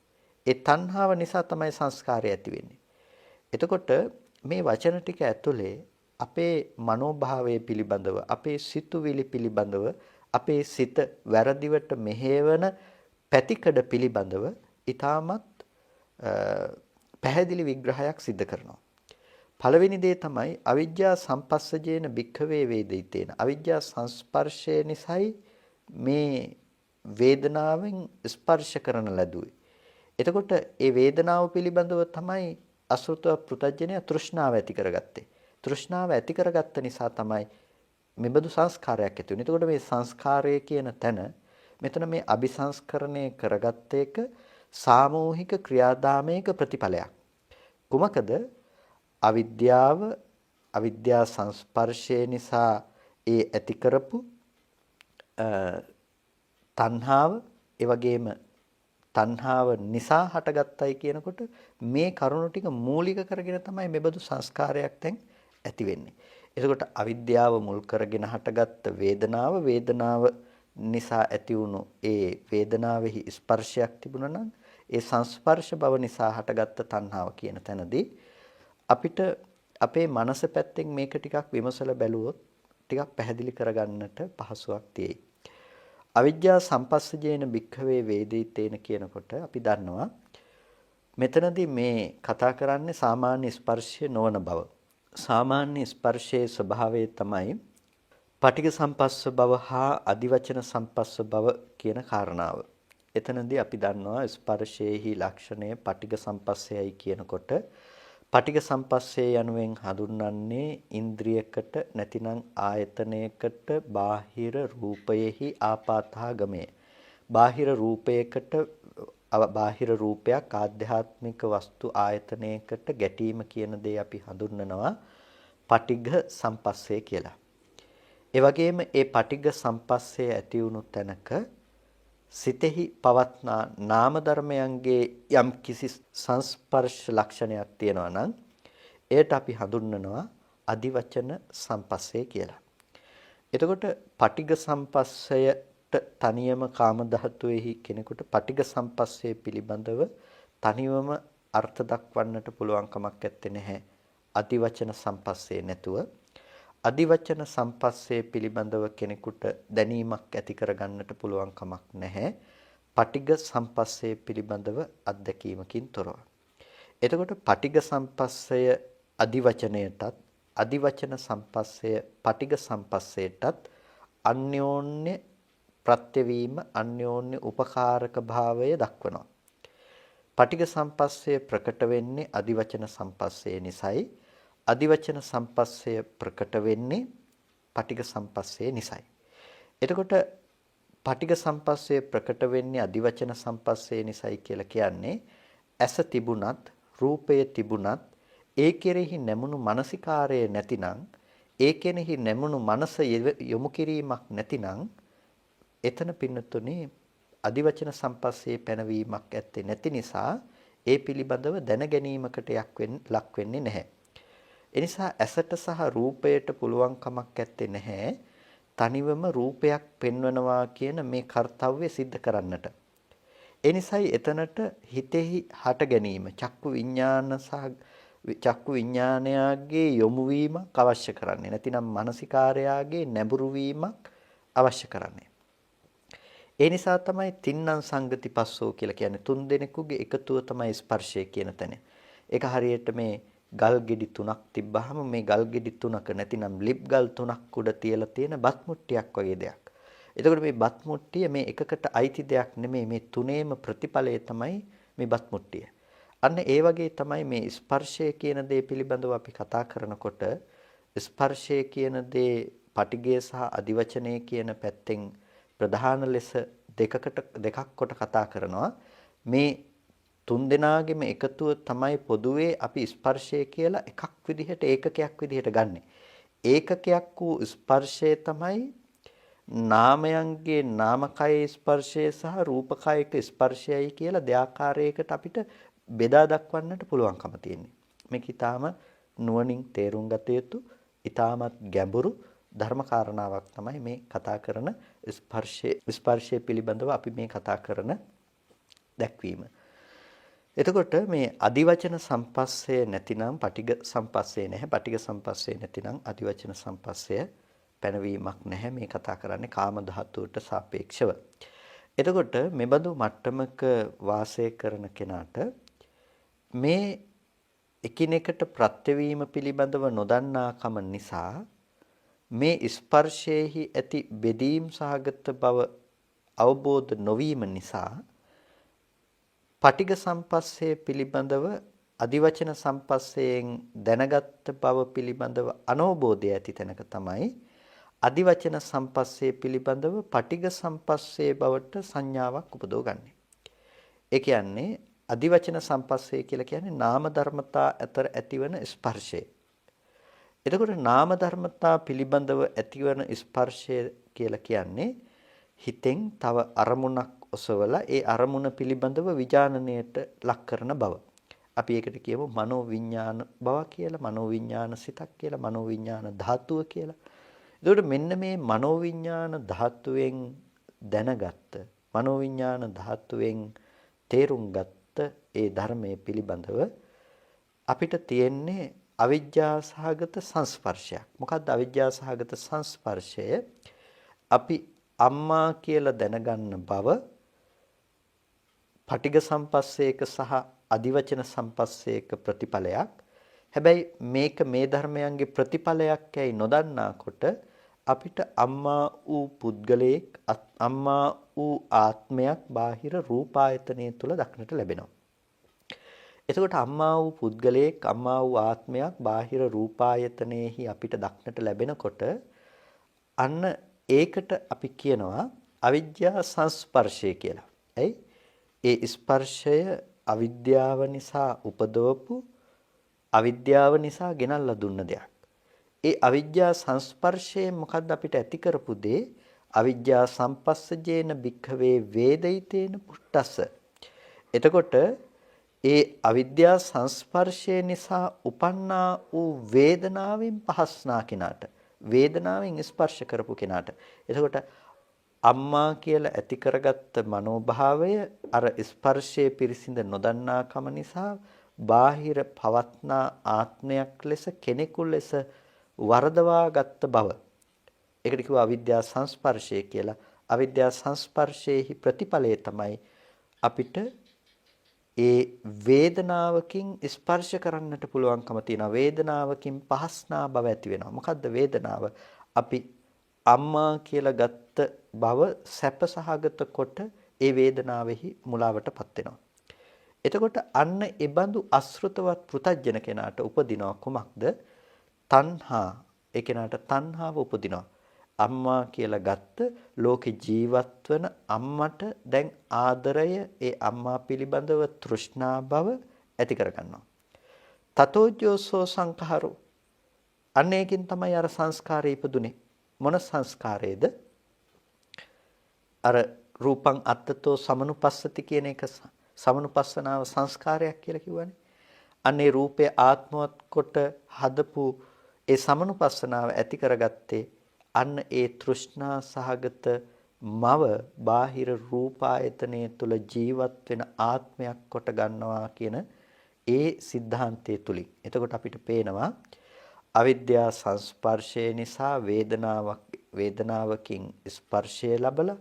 ඒ තණ්හාව නිසා තමයි සංස්කාරය ඇති වෙන්නේ. එතකොට මේ වචන ටික ඇතුලේ අපේ මනෝභාවය පිළිබඳව අපේ සිතුවිලි පිළිබඳව අපේ සිත වැරදිවට මෙහෙවන පැතිකඩ පිළිබඳව ඊටමත් පැහැදිලි විග්‍රහයක් සිදු කරනවා. පළවෙනි දේ තමයි අවිජ්ජා සම්පස්සජේන භික්ඛවේ වේදිතේන. අවිජ්ජා සංස්පර්ශය නිසායි මේ වේදනාවෙන් ස්පර්ශ කරන ලදුවේ. එතකොට ඒ වේදනාව පිළිබඳව තමයි අසෘතව පෘතජ්ජනය තෘෂ්ණාව ඇති කරගත්තේ. තෘෂ්ණාව ඇති කරගත්ත නිසා තමයි මෙබඳු සංස්කාරයක් ඇති වෙන්නේ. එතකොට මේ සංස්කාරය කියන තැන මෙතන මේ අபிසංස්කරණය කරගත්ත එක සාමූහික ක්‍රියාදාමයක ප්‍රතිඵලයක්. කුමකද? අවිද්‍යා සංස්පර්ශය නිසා ඒ ඇති කරපු තණ්හාව, ඒ වගේම තණ්හාව නිසා හටගත්තයි කියනකොට මේ කරුණු ටික මූලික කරගෙන තමයි මෙබඳු සංස්කාරයක් දැන් ඇති වෙන්නේ. එතකොට අවිද්‍යාව මුල් කරගෙන හටගත්ත වේදනාව නිසා ඇති වුණු ඒ වේදනාවෙහි ස්පර්ශයක් තිබුණා නම් ඒ සංස්පර්ශ බව නිසා හටගත්ත තණ්හාව කියන තැනදී අපිට අපේ මනස පැත්තෙන් මේක ටිකක් විමසලා බැලුවොත් ටිකක් පැහැදිලි කරගන්නට පහසුවක් තියෙයි. අවිජ්ජා සම්පස්සජේන භික්ඛවේ වේදිතේන කියනකොට අපි දන්නවා මෙතනදී මේ කතා කරන්නේ සාමාන්‍ය ස්පර්ශය නොවන බව. සාමාන්‍ය ස්පර්ශයේ ස්වභාවය තමයි පටිඝ සම්පස්ස බව හා අදිවචන සම්පස්ස බව කියන කාරණාව. එතනදී අපි දන්නවා ස්පර්ශයේහි ලක්ෂණය පටිඝ සම්පස්සයයි කියනකොට පටිඝ සම්පස්සේ යනුවෙන් හඳුන්වන්නේ ඉන්ද්‍රියකට නැතිනම් ආයතනයකට බාහිර රූපයෙහි ආපාතාගමය. බාහිර රූපයකට බාහිර රූපයක් ආධ්‍යාත්මික වස්තු ආයතනයකට ගැටීම කියන දේ අපි හඳුන්වනවා පටිඝ සම්පස්සේ කියලා. ඒ වගේම ඒ පටිඝ සම්පස්සේ ඇති වුණු තැනක සිතෙහි පවත්නා නාම ධර්මයන්ගේ යම් කිසි සංස්පර්ශ ලක්ෂණයක් තියෙනවා නම් එයට අපි හඳුන්වනවා අදිවචන සම්පස්සේ කියලා. එතකොට පටිඝ සම්පස්සයට තනියම කාම ධාතුවේහි කෙනෙකුට පටිඝ සම්පස්සේ පිළිබඳව තනිවම අර්ථ දක්වන්නට පුළුවන් කමක් නැත්තේ නැහැ. අදිවචන සම්පස්සේ නැතුව අදිවචන සම්පස්සේ පිළිබඳව කෙනෙකුට දැනීමක් ඇති කරගන්නට පුළුවන් කමක් නැහැ. පටිඝ සම්පස්සේ පිළිබඳව අත්දැකීමකින් තොරව. එතකොට පටිඝ සම්පස්සය අදිවචනයටත් අදිවචන සම්පස්සය පටිඝ සම්පස්සයටත් අන්‍යෝන්‍ය ප්‍රත්‍යවීම අන්‍යෝන්‍ය උපකාරක භාවය දක්වනවා. පටිඝ සම්පස්සය ප්‍රකට වෙන්නේ අදිවචන සම්පස්සේ නිසයි. අදිවචන සම්පස්සය ප්‍රකට වෙන්නේ පටිඝ සම්පස්සේ නිසයි. එතකොට පටිඝ සම්පස්සේ ප්‍රකට වෙන්නේ අදිවචන සම්පස්සේ නිසයි කියලා කියන්නේ ඇස තිබුණත් රූපය තිබුණත් ඒ කෙරෙහි නැමුණු මානසිකාරය නැතිනම් ඒ කෙරෙහි නැමුණු මනස යොමු කිරීමක් නැතිනම් එතන පින්නතුනේ අදිවචන සම්පස්සේ පැනවීමක් ඇත්තේ නැති නිසා ඒ පිළිබඳව දැන ගැනීමකට ලක් වෙන්නේ නැහැ. එනිසා ඇසට සහ රූපයට පුළුවන් කමක් ඇත්තේ නැහැ තනිවම රූපයක් පෙන්වනවා කියන මේ කාර්යය સિદ્ધ කරන්නට. ඒ නිසායි එතනට හිතෙහි හට ගැනීම චක්කු විඥාන සහ චක්කු විඥානයාගේ යොමු වීමක් අවශ්‍ය කරන්නේ. නැතිනම් මානසිකාරයාගේ නැඹුරු වීමක් අවශ්‍ය කරන්නේ. ඒ නිසා තමයි තින්නම් සංගති පස්සෝ කියලා කියන්නේ තුන් දෙනෙකුගේ එකතුව තමයි ස්පර්ශය කියන තැන. ඒක හරියට මේ ගල් ගෙඩි තුනක් තිබ්බහම මේ ගල් ගෙඩි තුනක නැතිනම් ලිප් ගල් තුනක් උඩ තියලා තියෙන බත් මුට්ටියක් වගේ දෙයක්. එතකොට මේ බත් මුට්ටිය මේ එකකට අයිති දෙයක් නෙමෙයි මේ තුනේම ප්‍රතිඵලය තමයි මේ බත් මුට්ටිය. අන්න ඒ වගේ තමයි මේ ස්පර්ශය කියන දේ පිළිබඳව අපි කතා කරනකොට ස්පර්ශය කියන දේ පටිඝය සහ අදිවචනය කියන පැත්තෙන් ප්‍රධාන ලෙස දෙකක් කොට කතා කරනවා. මේ තුන් දෙනාගේම එකතුව තමයි පොදුවේ අපි ස්පර්ශය කියලා එකක් විදිහට ඒකකයක් විදිහට ගන්නෙ. ඒකකයක් වූ ස්පර්ශය තමයි නාමයන්ගේ නාමකයේ ස්පර්ශය සහ රූපකයක ස්පර්ශයයි කියලා දෙආකාරයකට අපිට බෙදා දක්වන්නට පුළුවන්කම තියෙන්නේ. මේක ඊටාම නුවණින් තේරුම් ගත යුතු ඊටාමත් ගැඹුරු ධර්ම කාරණාවක් තමයි මේ කතා කරන ස්පර්ශය පිළිබඳව අපි මේ කතා කරන දැක්වීම. එතකොට මේ අදිවචන සම්පස්සය නැතිනම් පටිඝ සම්පස්සේ නැහැ. පටිඝ සම්පස්සේ නැතිනම් අදිවචන සම්පස්සය පැනවීමක් නැහැ. මේ කතා කරන්නේ කාම ධාතුවට සාපේක්ෂව. එතකොට මෙබඳු මට්ටමක වාසය කරන කෙනාට මේ එකිනෙකට ප්‍රත්‍යවීම පිළිබඳව නොදන්නාකම නිසා මේ ස්පර්ශයේහි ඇති බෙදීම් සහගත බව අවබෝධ නොවීම නිසා පටිඝ සම්පස්සේ පිළිබඳව අදිවචන සම්පස්සයෙන් දැනගත් බව පිළිබඳව අනවබෝධය ඇති තැනක තමයි අදිවචන සම්පස්සේ පිළිබඳව පටිඝ සම්පස්සේ බවට සංඥාවක් උපදවගන්නේ. ඒ කියන්නේ අදිවචන සම්පස්සේ කියලා කියන්නේ නාම ධර්මතා අතර ඇතිවන ස්පර්ශය. එතකොට නාම ධර්මතා පිළිබඳව ඇතිවන ස්පර්ශය කියලා කියන්නේ හිතෙන් තව අරමුණක් ඔසවලා ඒ අරමුණ පිළිබඳව විඥානණයට ලක් කරන බව. අපි ඒකට කියමු මනෝ විඥාන බව කියලා, මනෝ විඥාන සිතක් කියලා, මනෝ විඥාන ධාතුව කියලා. එතකොට මෙන්න මේ මනෝ විඥාන ධාතුවෙන් දැනගත්ත, මනෝ විඥාන ධාතුවෙන් තේරුම් ගත්ත ඒ ධර්මයේ පිළිබඳව අපිට තියෙන්නේ අවිජ්ජා සහගත සංස්පර්ශයක්. මොකක්ද අවිජ්ජා සහගත සංස්පර්ශය? අපි අම්මා කියලා දැනගන්න බව පටිඝ සම්පස්සේක සහ අදිවචන සම්පස්සේක ප්‍රතිඵලයක්. හැබැයි මේක මේ ධර්මයන්ගේ ප්‍රතිඵලයක් ඇයි නොදන්නාකොට අපිට අම්මා වූ පුද්ගලයෙක් අම්මා වූ ආත්මයක් බාහිර රූපායතනය තුල දක්නට ලැබෙනවා. එතකොට අම්මා වූ පුද්ගලයෙක් අම්මා වූ ආත්මයක් බාහිර රූපායතනයේහි අපිට දක්නට ලැබෙනකොට අන්න ඒකට අපි කියනවා අවිද්‍යා සංස්පර්ශය කියලා. ඇයි? ඒ ස්පර්ශය අවිද්‍යාව නිසා උපදවපු අවිද්‍යාව නිසා ගෙනල්ලා දුන්න දෙයක්. ඒ අවිද්‍යා සංස්පර්ශයෙන් මොකද්ද අපිට ඇති කරපු දේ? අවිද්‍යා සම්පස්සජේන භික්ඛවේ වේදිතේන පුට්ටස්ස. එතකොට ඒ අවිද්‍යා සංස්පර්ශය නිසා උපන්නා වූ වේදනාවෙන් පහස්නා කෙනාට, වේදනාවෙන් ස්පර්ශ කරපු කෙනාට, එතකොට අම්මා කියලා ඇති කරගත්ත මනෝභාවය අර ස්පර්ශයේ පිරිසිඳ නොදන්නාකම නිසා බාහිර පවත්නා ආත්මයක් ලෙස කෙනෙකු ලෙස වරදවා ගත්ත බව. ඒකට කිව්වා අවිද්‍යා සංස්පර්ශය කියලා. අවිද්‍යා සංස්පර්ශයේහි ප්‍රතිඵලය තමයි අපිට ඒ වේදනාවකින් ස්පර්ශ කරන්නට පුළුවන්කම තියෙනවා. වේදනාවකින් පහස්නා බව ඇති වෙනවා. මොකද්ද වේදනාව? අපි අම්මා කියලා ගත්ත බව සැපසහගත කොට ඒ වේදනාවෙහි මුලාවටපත් වෙනවා. එතකොට අන්න ඒ බඳු අසෘතවත් පෘතජ්ජන කෙනාට උපදිනවා කුමක්ද? තණ්හා. ඒ කෙනාට තණ්හාව උපදිනවා. අම්මා කියලා ගත්ත ලෝකේ ජීවත් වන අම්මට දැන් ආදරය, ඒ අම්මා පිළිබඳව තෘෂ්ණා බව ඇති කරගන්නවා. තතෝජ්ජෝසෝ සංඛාරෝ. අන්න ඒකෙන් තමයි අර සංස්කාරය ඉපදුනේ. මොන සංස්කාරයේද? අර රූපං අත්තතෝ සමනුපස්සති කියන එක සමනුපස්සනාව සංස්කාරයක් කියලා කිව්වනේ. අන්නේ රූපේ ආත්මවත් කොට හදපු ඒ සමනුපස්සනාව ඇති කරගත්තේ අන්න ඒ තෘෂ්ණා සහගත මව බාහිර රූපායතනයේ තුල ජීවත් වෙන ආත්මයක් කොට ගන්නවා කියන ඒ સિદ્ધාන්තය තුලින්. එතකොට අපිට පේනවා අවිද්‍යා සංස්පර්ශය නිසා වේදනාවකින් ස්පර්ශය ලැබලා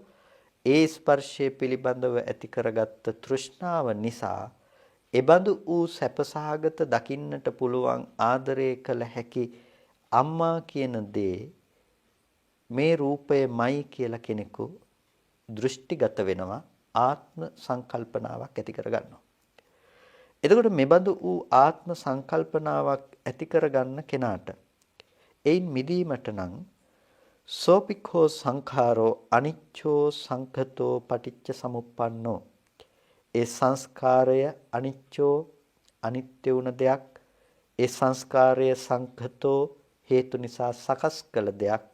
ඒ ස්පර්ශය පිළිබඳව ඇති කරගත්ත තෘෂ්ණාව නිසා එබඳු වූ සැපසහගත දකින්නට පුළුවන් ආදරය කළ හැකි අම්මා කියන දේ මේ රූපයමයි කියලා කෙනෙකු දෘෂ්ටිගත වෙනවා, ආත්ම සංකල්පනාවක් ඇති කරගන්නවා. එතකොට මෙබඳු වූ ආත්ම සංකල්පනාවක් ඇති කරගන්න කෙනාට එයින් මිදීමට නම් සෝපික්ඛෝ සංඛාරෝ අනිච්චෝ සංඛතෝ පටිච්ච සමුප්පන්නෝ. ඒ සංස්කාරය අනිච්චෝ, අනිත්‍ය වුණ දෙයක්. ඒ සංස්කාරය සංඛතෝ, හේතු නිසා සකස් කළ දෙයක්.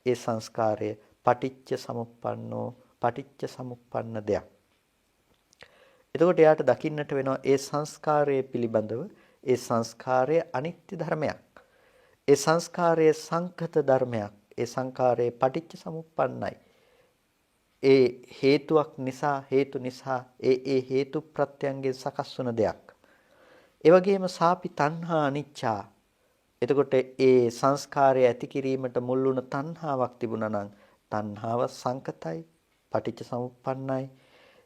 ඒ සංස්කාරය පටිච්ච සමුප්පන්නෝ, පටිච්ච සමුප්පන්න දෙයක්. එතකොට එයාට දකින්නට වෙනවා ඒ සංස්කාරය පිළිබඳව ඒ සංස්කාරය අනිත්‍ය ධර්මයක්. ඒ සංස්කාරය සංඛත ධර්මයක්. ඒ සංකාරයේ පටිච්ච සමුප්පන්නයි. ඒ හේතුවක් නිසා, හේතු නිසා ඒ හේතු ප්‍රත්‍යයන්ගෙන් සකස් වන දෙයක්. ඒ වගේම සාපි තණ්හා අනිච්චා. එතකොට ඒ සංස්කාරය ඇති කිරීමට මුල් වුණ තණ්හාවක් තිබුණා නම් තණ්හාව සංකතයි, පටිච්ච සමුප්පන්නයි.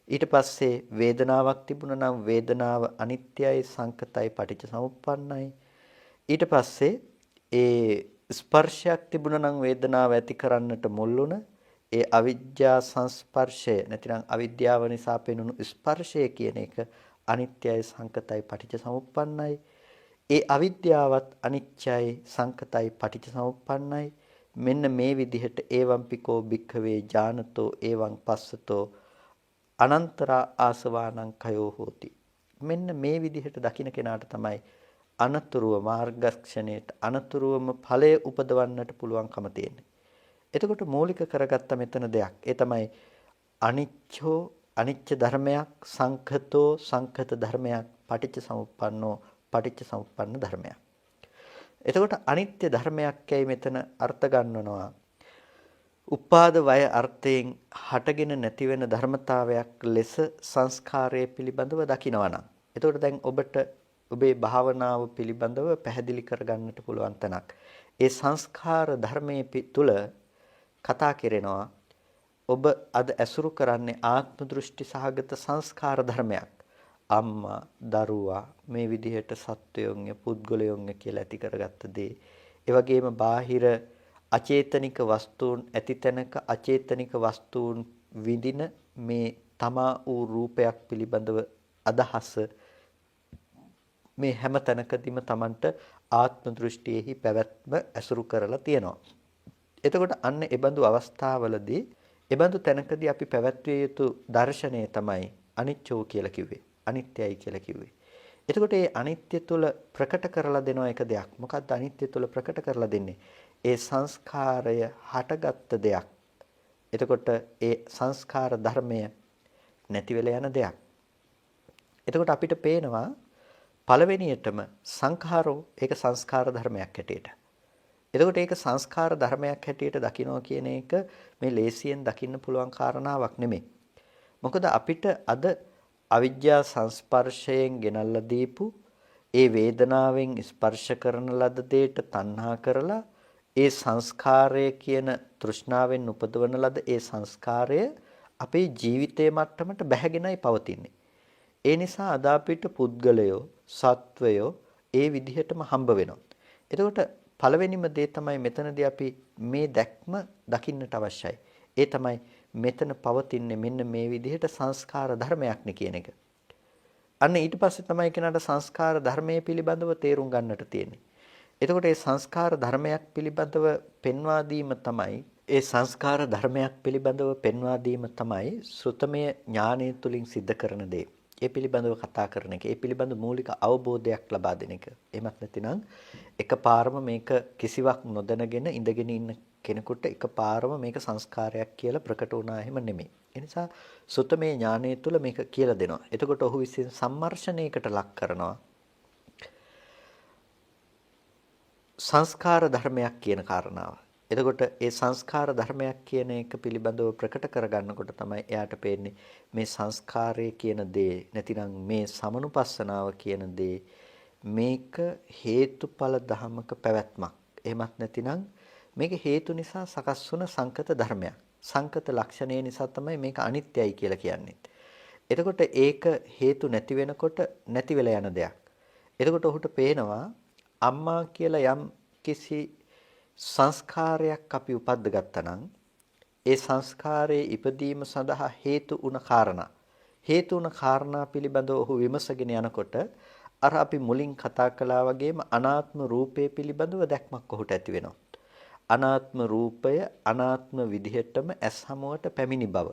ඊට පස්සේ වේදනාවක් තිබුණා නම් වේදනාව අනිත්‍යයි, සංකතයි, පටිච්ච සමුප්පන්නයි. ඊට පස්සේ ඒ ස්පර්ශයක් තිබුණා නම් වේදනාව ඇති කරන්නට මුල් වුණ ඒ අවිද්‍යා සංස්පර්ශය නැතිනම් අවිද්‍යාව නිසා පෙනුණු ස්පර්ශය කියන එක අනිත්‍යයි, සංකතයි, පටිච්ච සමුප්පන්නයි. ඒ අවිද්‍යාවත් අනිත්‍යයි, සංකතයි, පටිච්ච සමුප්පන්නයි. මෙන්න මේ විදිහට ඒවම්පිකෝ භික්ඛවේ ඥානතෝ ඒවං පස්සතෝ අනන්තරා ආසවානං කයෝ හෝති. මෙන්න මේ විදිහට දකින්න කෙනාට තමයි අනතුරුව මාර්ගක්ෂණයට අනතුරුවම ඵලය උපදවන්නට පුළුවන්කම තියෙන්නේ. එතකොට මූලික කරගත්ත මෙතන දෙයක්. ඒ තමයි අනිච්චෝ, අනිච්ච ධර්මයක්, සංඛතෝ, සංඛත ධර්මයක්, පටිච්ච සමුප්පන්නෝ, පටිච්ච සමුප්පන්න ධර්මයක්. එතකොට අනිත්‍ය ධර්මයක්යි මෙතන අර්ථ ගන්නනවා. උපාද වය අර්ථයෙන් හටගෙන නැති වෙන ධර්මතාවයක් ලෙස සංස්කාරය පිළිබඳව දකිනවා නම්. එතකොට දැන් ඔබට ඔබේ භාවනාව පිළිබඳව පැහැදිලි කරගන්නට පුළුවන් තැනක්. ඒ සංස්කාර ධර්මයේ තුල කතා කරනවා ඔබ අද ඇසුරු කරන්නේ ආත්ම දෘෂ්ටි සහගත සංස්කාර ධර්මයක්. අම්මා, දරුවා මේ විදිහට සත්වයෝන්ය, පුද්ගලයෝන්ය කියලා ඇති කරගත්ත දේ. ඒ වගේම බාහිර අචේතනික වස්තුන් ඇති තැනක අචේතනික වස්තුන් විඳින මේ තමා වූ රූපයක් පිළිබඳව අදහස මේ හැම තැනකදීම Tamanට ආත්ම දෘෂ්ටියෙහි පැවැත්ම ඇසුරු කරලා තියෙනවා. එතකොට අන්න ඒබඳු අවස්ථාවලදී ඒබඳු තැනකදී අපි පැවැත්විය යුතු දර්ශනය තමයි අනිච්චෝ කියලා කිව්වේ. අනිත්‍යයි කියලා කිව්වේ. එතකොට මේ අනිත්‍ය තුල ප්‍රකට කරලා දෙන එක දෙයක්. මොකක්ද අනිත්‍ය තුල ප්‍රකට කරලා දෙන්නේ? ඒ සංස්කාරය හටගත්ත දෙයක්. එතකොට ඒ සංස්කාර ධර්මය නැති වෙලා යන දෙයක්. එතකොට අපිට පේනවා පළවෙනියටම සංඛාරෝ ඒක සංස්කාර ධර්මයක් හැටියට. එතකොට ඒක සංස්කාර ධර්මයක් හැටියට දකිනවා කියන එක මේ ලේසියෙන් දකින්න පුළුවන් කාරණාවක් නෙමෙයි. මොකද අපිට අද අවිජ්ජා සංස්පර්ශයෙන් ගෙනල්ලා දීපු ඒ වේදනාවෙන් ස්පර්ශ කරන ලද දෙයට තණ්හා කරලා ඒ සංස්කාරය කියන තෘෂ්ණාවෙන් උපදවන ලද ඒ සංස්කාරය අපේ ජීවිතයේ මට්ටමට බැහැගෙනයි පවතින්නේ. ඒ නිසා අද අපිට පුද්ගලයෝ සත්වයෝ ඒ විදිහටම හම්බ වෙනවා. එතකොට පළවෙනිම දේ තමයි මෙතනදී අපි මේ දැක්ම දකින්නට අවශ්‍යයි. ඒ තමයි මෙතන පවතින්නේ මෙන්න මේ විදිහට සංස්කාර ධර්මයක් නේ කියන එක. අන්න ඊට පස්සේ තමයි කෙනාට සංස්කාර ධර්මයේ පිළිබඳව තේරුම් ගන්නට තියෙන්නේ. එතකොට මේ සංස්කාර ධර්මයක් පිළිබඳව පෙන්වා දීම තමයි ඒ සංස්කාර ධර්මයක් පිළිබඳව පෙන්වා දීම තමයි ශ්‍රුතමය ඥානය තුලින් සිද්ධ කරන දේ. ඒ පිළිබඳව කතා කරන එක, ඒ පිළිබඳ මූලික අවබෝධයක් ලබා දෙන එක. එහෙමත් නැතිනම් එකපාරම මේක කිසිවක් නොදැනගෙන ඉඳගෙන ඉන්න කෙනෙකුට එකපාරම මේක සංස්කාරයක් කියලා ප්‍රකට වුණා එහෙම නෙමෙයි. ඒ නිසා සුතමේ ඥානය තුල මේක කියලා දෙනවා. එතකොට ඔහු විසින් සම්මර්ෂණයකට ලක් කරනවා. සංස්කාර ධර්මයක් කියන කාරණාව. එතකොට ඒ සංස්කාර ධර්මයක් කියන එක පිළිබඳව ප්‍රකට කරගන්නකොට තමයි එයාට පේන්නේ මේ සංස්කාරය කියන දේ නැතිනම් මේ සමනුපස්සනාව කියන දේ මේක හේතුඵල ධමක පැවැත්මක්. එහෙමත් නැතිනම් මේක හේතු නිසා සකස් වුණ සංකත ධර්මයක්. සංකත ලක්ෂණය නිසා තමයි මේක අනිත්‍යයි කියලා කියන්නේ. එතකොට ඒක හේතු නැති වෙනකොට නැති වෙලා යන දෙයක්. එතකොට ඔහුට පේනවා අම්මා කියලා යම් කිසි සංස්කාරයක් අපි උපද්ද ගත්තා නම් ඒ සංස්කාරයේ ඉපදීම සඳහා හේතු වුණ කාරණා පිළිබඳව ඔහු විමසගෙන යනකොට අර අපි මුලින් කතා කළා වගේම අනාත්ම රූපය පිළිබඳව දැක්මක් ඔහුට ඇති වෙනවා. අනාත්ම රූපය අනාත්ම විදිහටම ඇස් හමුවට පැමිණි බව.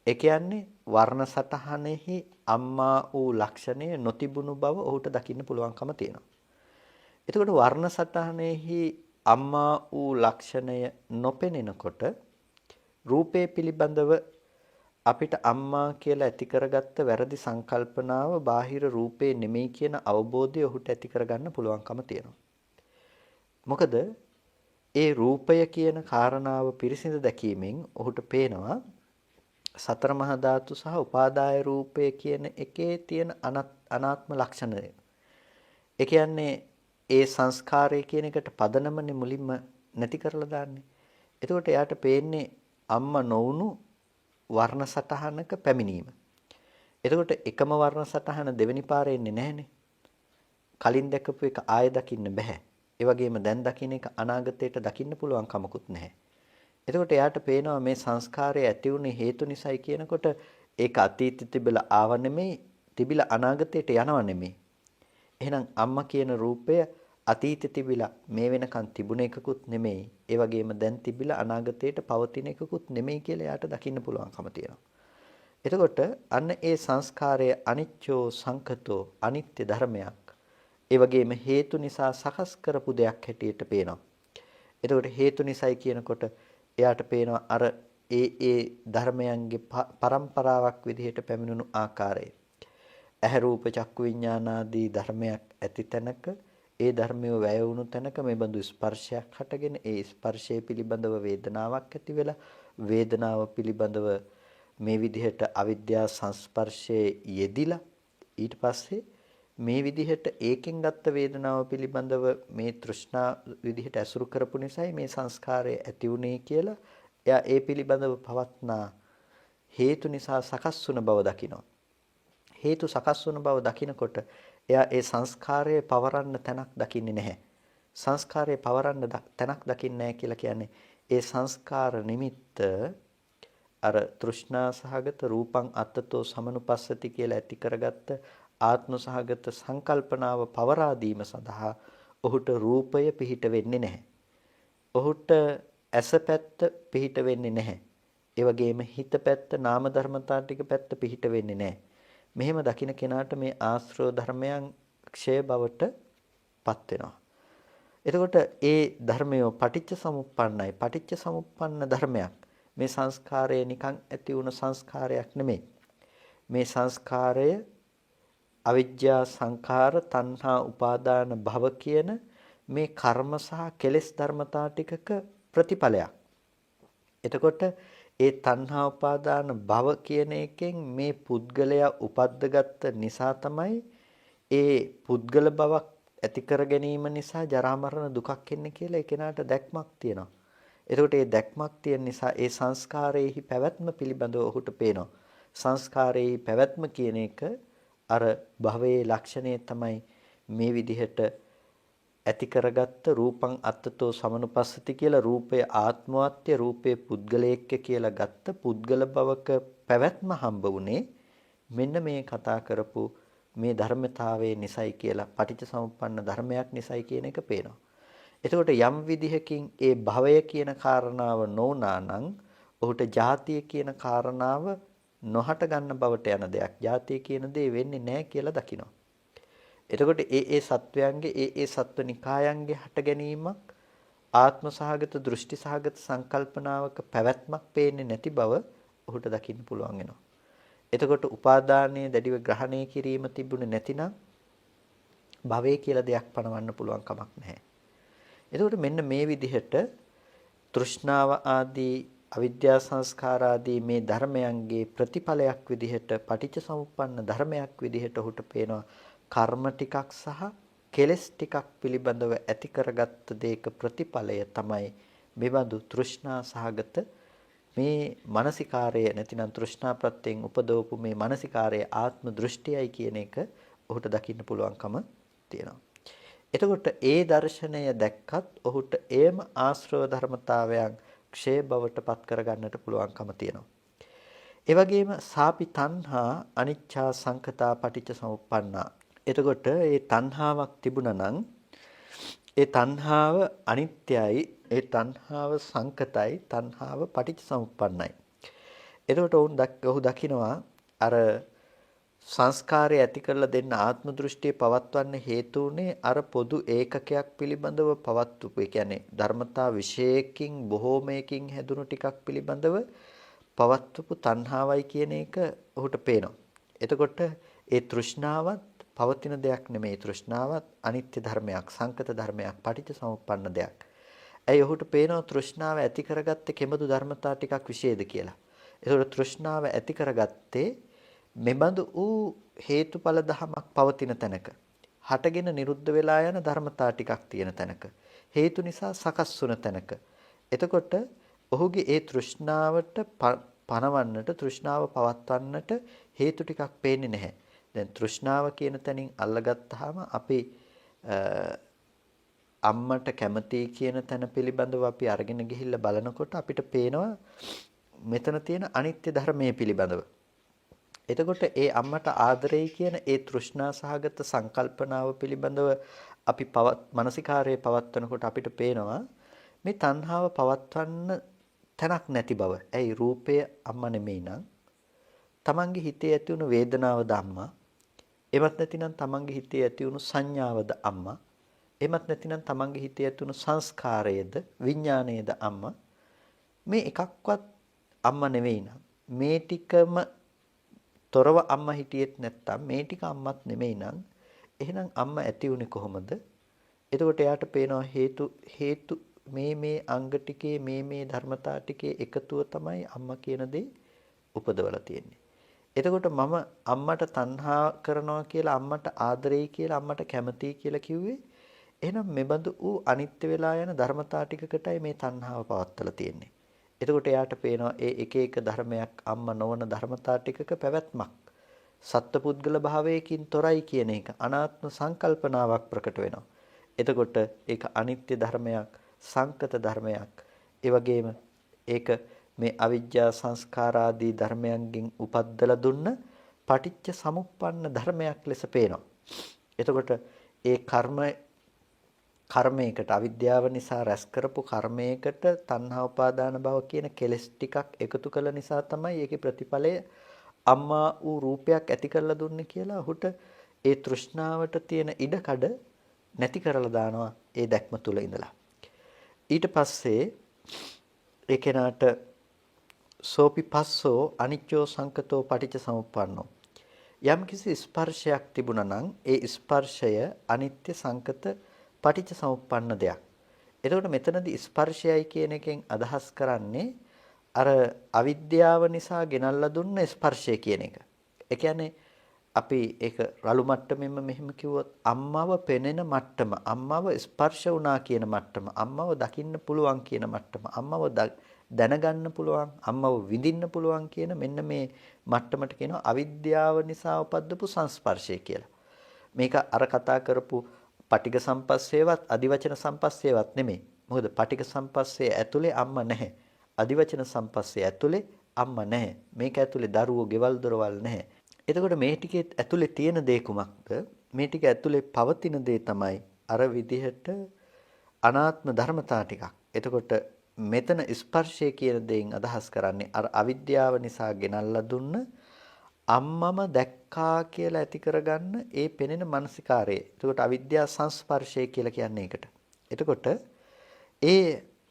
ඒ කියන්නේ වර්ණ සටහනෙහි අම්මා වූ ලක්ෂණය නොතිබුණු බව ඔහුට දකින්න පුළුවන්කම තියෙනවා. එතකොට වර්ණ සටහනෙහි අම්මා වූ ලක්ෂණය නොපෙනෙනකොට රූපේ පිළිබඳව අපිට අම්මා කියලා ඇති කරගත්ත වැරදි සංකල්පනාව බාහිර රූපේ නෙමෙයි කියන අවබෝධය ඔහුට ඇති කරගන්න පුළුවන්කම තියෙනවා. මොකද ඒ රූපය කියන කාරණාව පිරිසිඳ දැකීමෙන් ඔහුට පේනවා සතර මහා ධාතු සහ උපාදාය රූපය කියන එකේ තියෙන අනාත්ම ලක්ෂණය. ඒ කියන්නේ ඒ සංස්කාරය කියන එකට පදනමනේ මුලින්ම නැති කරලා දාන්නේ. එතකොට එයාට පේන්නේ අම්මා නොවුණු වර්ණ සටහනක පැමිණීම. එතකොට එකම වර්ණ සටහන දෙවෙනි පාරේ එන්නේ නැහනේ. කලින් දැකපු එක ආයෙ දකින්න බෑ. ඒ වගේම දැන් දකින්න එක අනාගතයට දකින්න පුළුවන් කමකුත් නැහැ. එතකොට එයාට පේනවා මේ සංස්කාරය ඇති වුනේ හේතු නිසායි කියනකොට ඒක අතීතෙ තිබිලා ආව නෙමෙයි, තිබිලා අනාගතයට යනව නෙමෙයි. එහෙනම් අම්මා කියන රූපය අතීතෙ තිබිලා මේ වෙනකන් තිබුණ එකකුත් නෙමෙයි. ඒ වගේම දැන් තිබිලා අනාගතයට පවතින එකකුත් නෙමෙයි කියලා එයාට දකින්න පුළුවන්කම තියෙනවා. එතකොට අන්න ඒ සංස්කාරය අනිච්චෝ සංකතෝ අනිත්‍ය ධර්මයක්. ඒ වගේම හේතු නිසා සකස් කරපු දෙයක් හැටියට පේනවා. එතකොට හේතු නිසායි කියනකොට එයාට පේනවා අර ඒ ධර්මයන්ගේ පරම්පරාවක් විදිහට පැමිණුණු ආකාරය. ඇහැ රූප චක්කු විඥානාදී ධර්මයක් ඇති තැනක ඒ ධර්මය වැය වුණු තැනක මේ බඳු ස්පර්ශයක් හටගෙන ඒ ස්පර්ශය පිළිබඳව වේදනාවක් ඇති වෙලා වේදනාව පිළිබඳව මේ විදිහට අවිද්‍යා සංස්පර්ශයේ යෙදිලා ඊට පස්සේ මේ විදිහට ඒකෙන් ගත්ත වේදනාව පිළිබඳව මේ තෘෂ්ණා විදිහට ඇසුරු කරපු නිසායි මේ සංස්කාරය ඇති වුනේ කියලා එයා ඒ පිළිබඳව පවත්නා හේතු නිසා සකස් වුණ බව දකිනවා. හේතු සකස් වුණ බව දකිනකොට එයා ඒ සංස්කාරයේ පවරන්න තැනක් දකින්නේ නැහැ. සංස්කාරයේ පවරන්න තැනක් දකින්නේ නැහැ කියලා කියන්නේ ඒ සංස්කාර නිමිත්ත අර තෘෂ්ණා සහගත රූපං අත්තතෝ සමනුපස්සති කියලා ඇති කරගත්ත ආත්ම සහගත සංකල්පනාව පවරා දීම සඳහා ඔහුට රූපය පිහිට වෙන්නේ නැහැ. ඔහුට ඇස පැත්ත පිහිට වෙන්නේ නැහැ. ඒ වගේම හිත පැත්ත නාම ධර්මතා ටික පැත්ත පිහිට වෙන්නේ නැහැ. මෙහෙම දකින කෙනාට මේ ආශ්‍රව ධර්මයන් ක්ෂය බවට පත් වෙනවා. එතකොට ඒ ධර්මය පටිච්ච සමුප්පන්නයි. පටිච්ච සමුප්පන්න ධර්මයක්. මේ සංස්කාරය නිකන් ඇති වුණ සංස්කාරයක් නෙමෙයි. මේ සංස්කාරය අවිජ්ජා සංඛාර තණ්හා උපාදාන භව කියන මේ කර්ම සහ කෙලෙස් ධර්මතා ටිකක ප්‍රතිඵලයක්. එතකොට ඒ තණ්හා උපාදාන භව කියන එකෙන් මේ පුද්ගලයා උපද්දගත්ත නිසා තමයි ඒ පුද්ගල බවක් ඇති කර ගැනීම නිසා ජරා මරණ දුකක් එන්නේ කියලා ඒ කෙනාට දැක්මක් තියෙනවා. එතකොට ඒ දැක්මක් තියෙන නිසා ඒ සංස්කාරයේහි පැවැත්ම පිළිබඳව ඔහුට පේනවා. සංස්කාරයේහි පැවැත්ම කියන එක අර භවයේ ලක්ෂණය තමයි මේ විදිහට ඇති කරගත්ත රූපං අත්තතෝ සමනුපස්සති කියලා රූපය ආත්මවත්ය රූපේ පුද්ගලයේක්ක කියලා ගත්ත පුද්ගල භවක පැවැත්ම හම්බ වුණේ මෙන්න මේ කතා කරපු මේ ධර්මතාවයේ නිසයි කියලා පටිච්චසමුප්පන්න ධර්මයක් නිසයි කියන එක පේනවා. එතකොට යම් විදිහකින් ඒ භවය කියන කාරණාව නොඋනා නම් ඔහුට ජාතිය කියන කාරණාව නොහට ගන්න බවට යන දෙයක්. ජාතිය කියන දේ වෙන්නේ නැහැ කියලා දකිනවා. එතකොට ඒ සත්වයන්ගේ ඒ සත්වනිකායන්ගේ හට ගැනීමක් ආත්ම සහගත දෘෂ්ටි සහගත සංකල්පනාවක පැවැත්මක් පේන්නේ නැති බව ඔහුට දකින්න පුළුවන් වෙනවා. එතකොට උපාදානයේ දැඩිව ග්‍රහණය කිරීම තිබුණේ නැතිනම් භවය කියලා දෙයක් පණවන්න පුළුවන් කමක් නැහැ. එතකොට මෙන්න මේ විදිහට තෘෂ්ණාව ආදී අවිද්‍යා සංස්කාර ආදී මේ ධර්මයන්ගේ ප්‍රතිඵලයක් විදිහට පටිච්චසමුප්පන්න ධර්මයක් විදිහට ඔහුට පේනවා කර්ම ටිකක් සහ කෙලෙස් ටිකක් පිළිබඳව ඇති කරගත්ත දෙයක ප්‍රතිඵලය තමයි මෙබඳු තෘෂ්ණා සහගත මේ මානසිකාරය නැතිනම් තෘෂ්ණා ප්‍රත්‍යයෙන් උපදවපු මේ මානසිකාරයේ ආත්ම දෘෂ්ටියයි කියන එක ඔහුට දකින්න පුළුවන්කම තියෙනවා. එතකොට ඒ දර්ශනය දැක්කත් ඔහුට එයම ආශ්‍රව ධර්මතාවයන් ක්ෂය බවට පත් කරගන්නට පුළුවන්කම තියෙනවා. ඒ වගේම සාපි තණ්හා අනිච්චා සංකතා පටිච්ච සමුප්පන්නා. එතකොට ඒ තණ්හාවක් තිබුණා නම් ඒ තණ්හාව අනිත්‍යයි, ඒ තණ්හාව සංකතයි, තණ්හාව පටිච්ච සමුප්පන්නයි. එතකොට ඔහු දකිනවා අර සංස්කාරය ඇති කරලා දෙන්න ආත්ම දෘෂ්ටිය පවත්වන්න හේතු උනේ අර පොදු ඒකකයක් පිළිබඳව පවත්වපු. ඒ කියන්නේ ධර්මතා විශේෂකින් බොහෝමයකින් හැදුණු ටිකක් පිළිබඳව පවත්වපු තණ්හාවයි කියන එක ඔහුට පේනවා. එතකොට ඒ තෘෂ්ණාවත් පවතින දෙයක් නෙමෙයි. තෘෂ්ණාවත් අනිත්‍ය ධර්මයක්, සංකත ධර්මයක්, පටිච්චසමුප්පන්න දෙයක්. ඇයි ඔහුට පේනවා තෘෂ්ණාව ඇති කරගත්තේ කෙබඳු ධර්මතා ටිකක් විශේෂද කියලා. ඒතකොට තෘෂ්ණාව ඇති කරගත්තේ මෙබඳු වූ හේතුඵල ධමයක් පවතින තැනක. හටගෙන නිරුද්ධ වෙලා යන ධර්මතා ටිකක් තියෙන තැනක. හේතු නිසා සකස් වුණ තැනක. එතකොට ඔහුගේ ඒ තෘෂ්ණාවට පනවන්නට, තෘෂ්ණාව පවත්වන්නට හේතු ටිකක් පේන්නේ නැහැ. දැන් තෘෂ්ණාව කියන තැනින් අල්ලගත්තාම අපි අම්මට කැමති කියන තැන පිළිබඳව අපි අරගෙන ගිහිල්ලා බලනකොට අපිට පේනවා මෙතන තියෙන අනිත්‍ය ධර්මයේ පිළිබඳව. එතකොට ඒ අම්මට ආදරෙයි කියන ඒ තෘෂ්ණා සහගත සංකල්පනාව පිළිබඳව අපි මානසිකාරයේ පවත්වනකොට අපිට පේනවා මේ තණ්හාව පවත්වන්න තැනක් නැති බව. ඇයි රූපය අම්මා නෙමෙයි නම් තමන්ගේ හිතේ ඇති වුණු වේදනාවද අම්මා. එමත් නැතිනම් තමන්ගේ හිතේ ඇති වුණු සංඥාවද අම්මා. එමත් නැතිනම් තමන්ගේ හිතේ ඇති වුණු සංස්කාරයේද විඥානයේද අම්මා. මේ එකක්වත් අම්මා නෙවෙයි නම් මේ ටිකම තොරව අම්මා හිටියෙත් නැත්තම් මේ ටික අම්මත් නෙමෙයි නම් එහෙනම් අම්මා ඇති උනේ කොහොමද? එතකොට එයාට පේනවා හේතු මේ අංග ටිකේ මේ ධර්මතා ටිකේ එකතුව තමයි අම්මා කියන දේ උපදවලා තියෙන්නේ. එතකොට මම අම්මට තණ්හා කරනවා කියලා අම්මට ආදරෙයි කියලා අම්මට කැමතියි කියලා කිව්වේ එහෙනම් මෙබඳු ඌ අනිත්‍ය වෙලා යන ධර්මතා ටිකකටයි මේ තණ්හාව පවත්තලා තියෙන්නේ. එතකොට එයාට පේනවා ඒ එක එක ධර්මයක් අම්මා නොවන ධර්මතා ටිකක පැවැත්මක්. සත්පුද්ගල භාවයකින් තොරයි කියන එක අනාත්ම සංකල්පනාවක් ප්‍රකට වෙනවා. එතකොට ඒක අනිත්‍ය ධර්මයක්, සංකත ධර්මයක්. ඒ වගේම ඒක මේ අවිජ්ජා සංස්කාර ආදී ධර්මයන්ගෙන් උපද්දලා දුන්න පටිච්ච සමුප්පන්න ධර්මයක් ලෙස පේනවා. එතකොට ඒ කර්මයකට අවිද්‍යාව නිසා රැස් කරපු කර්මයකට තණ්හා උපාදාන භව කියන කෙලෙස් ටිකක් එකතු කළ නිසා තමයි ඒකේ ප්‍රතිඵලය අම්මා වූ රූපයක් ඇති කරලා දුන්නේ කියලා ඔහුට ඒ තෘෂ්ණාවට තියෙන ඉඩකඩ නැති කරලා දානවා ඒ දැක්ම තුල ඉඳලා. ඊට පස්සේ ඒ කෙනාට සෝපිපස්සෝ අනිච්චෝ සංකතෝ පටිච්ච සමුප්පන්නෝ යම් කිසි ස්පර්ශයක් තිබුණා නම් ඒ ස්පර්ශය අනිත්‍ය සංකත පටිච්ච සමුප්පන්න දෙයක්. එතකොට මෙතනදී ස්පර්ශයයි කියන එකෙන් අදහස් කරන්නේ අර අවිද්‍යාව නිසා ගෙනල්ලා දුන්න ස්පර්ශය කියන එක. ඒ කියන්නේ අපි ඒක රළු මට්ටමෙන්ම මෙහෙම කිව්වොත් අම්මව පෙනෙන මට්ටම, අම්මව ස්පර්ශ වුණා කියන මට්ටම, අම්මව දකින්න පුළුවන් කියන මට්ටම, අම්මව දැනගන්න පුළුවන්, අම්මව විඳින්න පුළුවන් කියන මෙන්න මේ මට්ටමට කියනවා අවිද්‍යාව නිසා උපද්දපු සංස්පර්ශය කියලා. මේක අර කතා කරපු පටිඝ සම්පස්සේවත් අදිවචන සම්පස්සේවත් නෙමෙයි. මොකද පටිඝ සම්පස්සේ ඇතුලේ අම්මා නැහැ. අදිවචන සම්පස්සේ ඇතුලේ අම්මා නැහැ. මේක ඇතුලේ දරුවෝ ගෙවල් දොරවල් නැහැ. එතකොට මේ ටිකේ ඇතුලේ තියෙන දේ කුමක්ද? මේ ටික ඇතුලේ පවතින දේ තමයි අර විදිහට අනාත්ම ධර්මතා ටිකක්. එතකොට මෙතන ස්පර්ශය කියන දෙයින් අදහස් කරන්නේ අර අවිද්‍යාව නිසා ගෙනල්ලා දුන්න අම්මම දැක්කා කියලා ඇති කරගන්න ඒ පෙනෙන මානසිකාරය. එතකොට අවිද්‍යා සංස්පර්ශය කියලා කියන්නේ ඒකට. එතකොට ඒ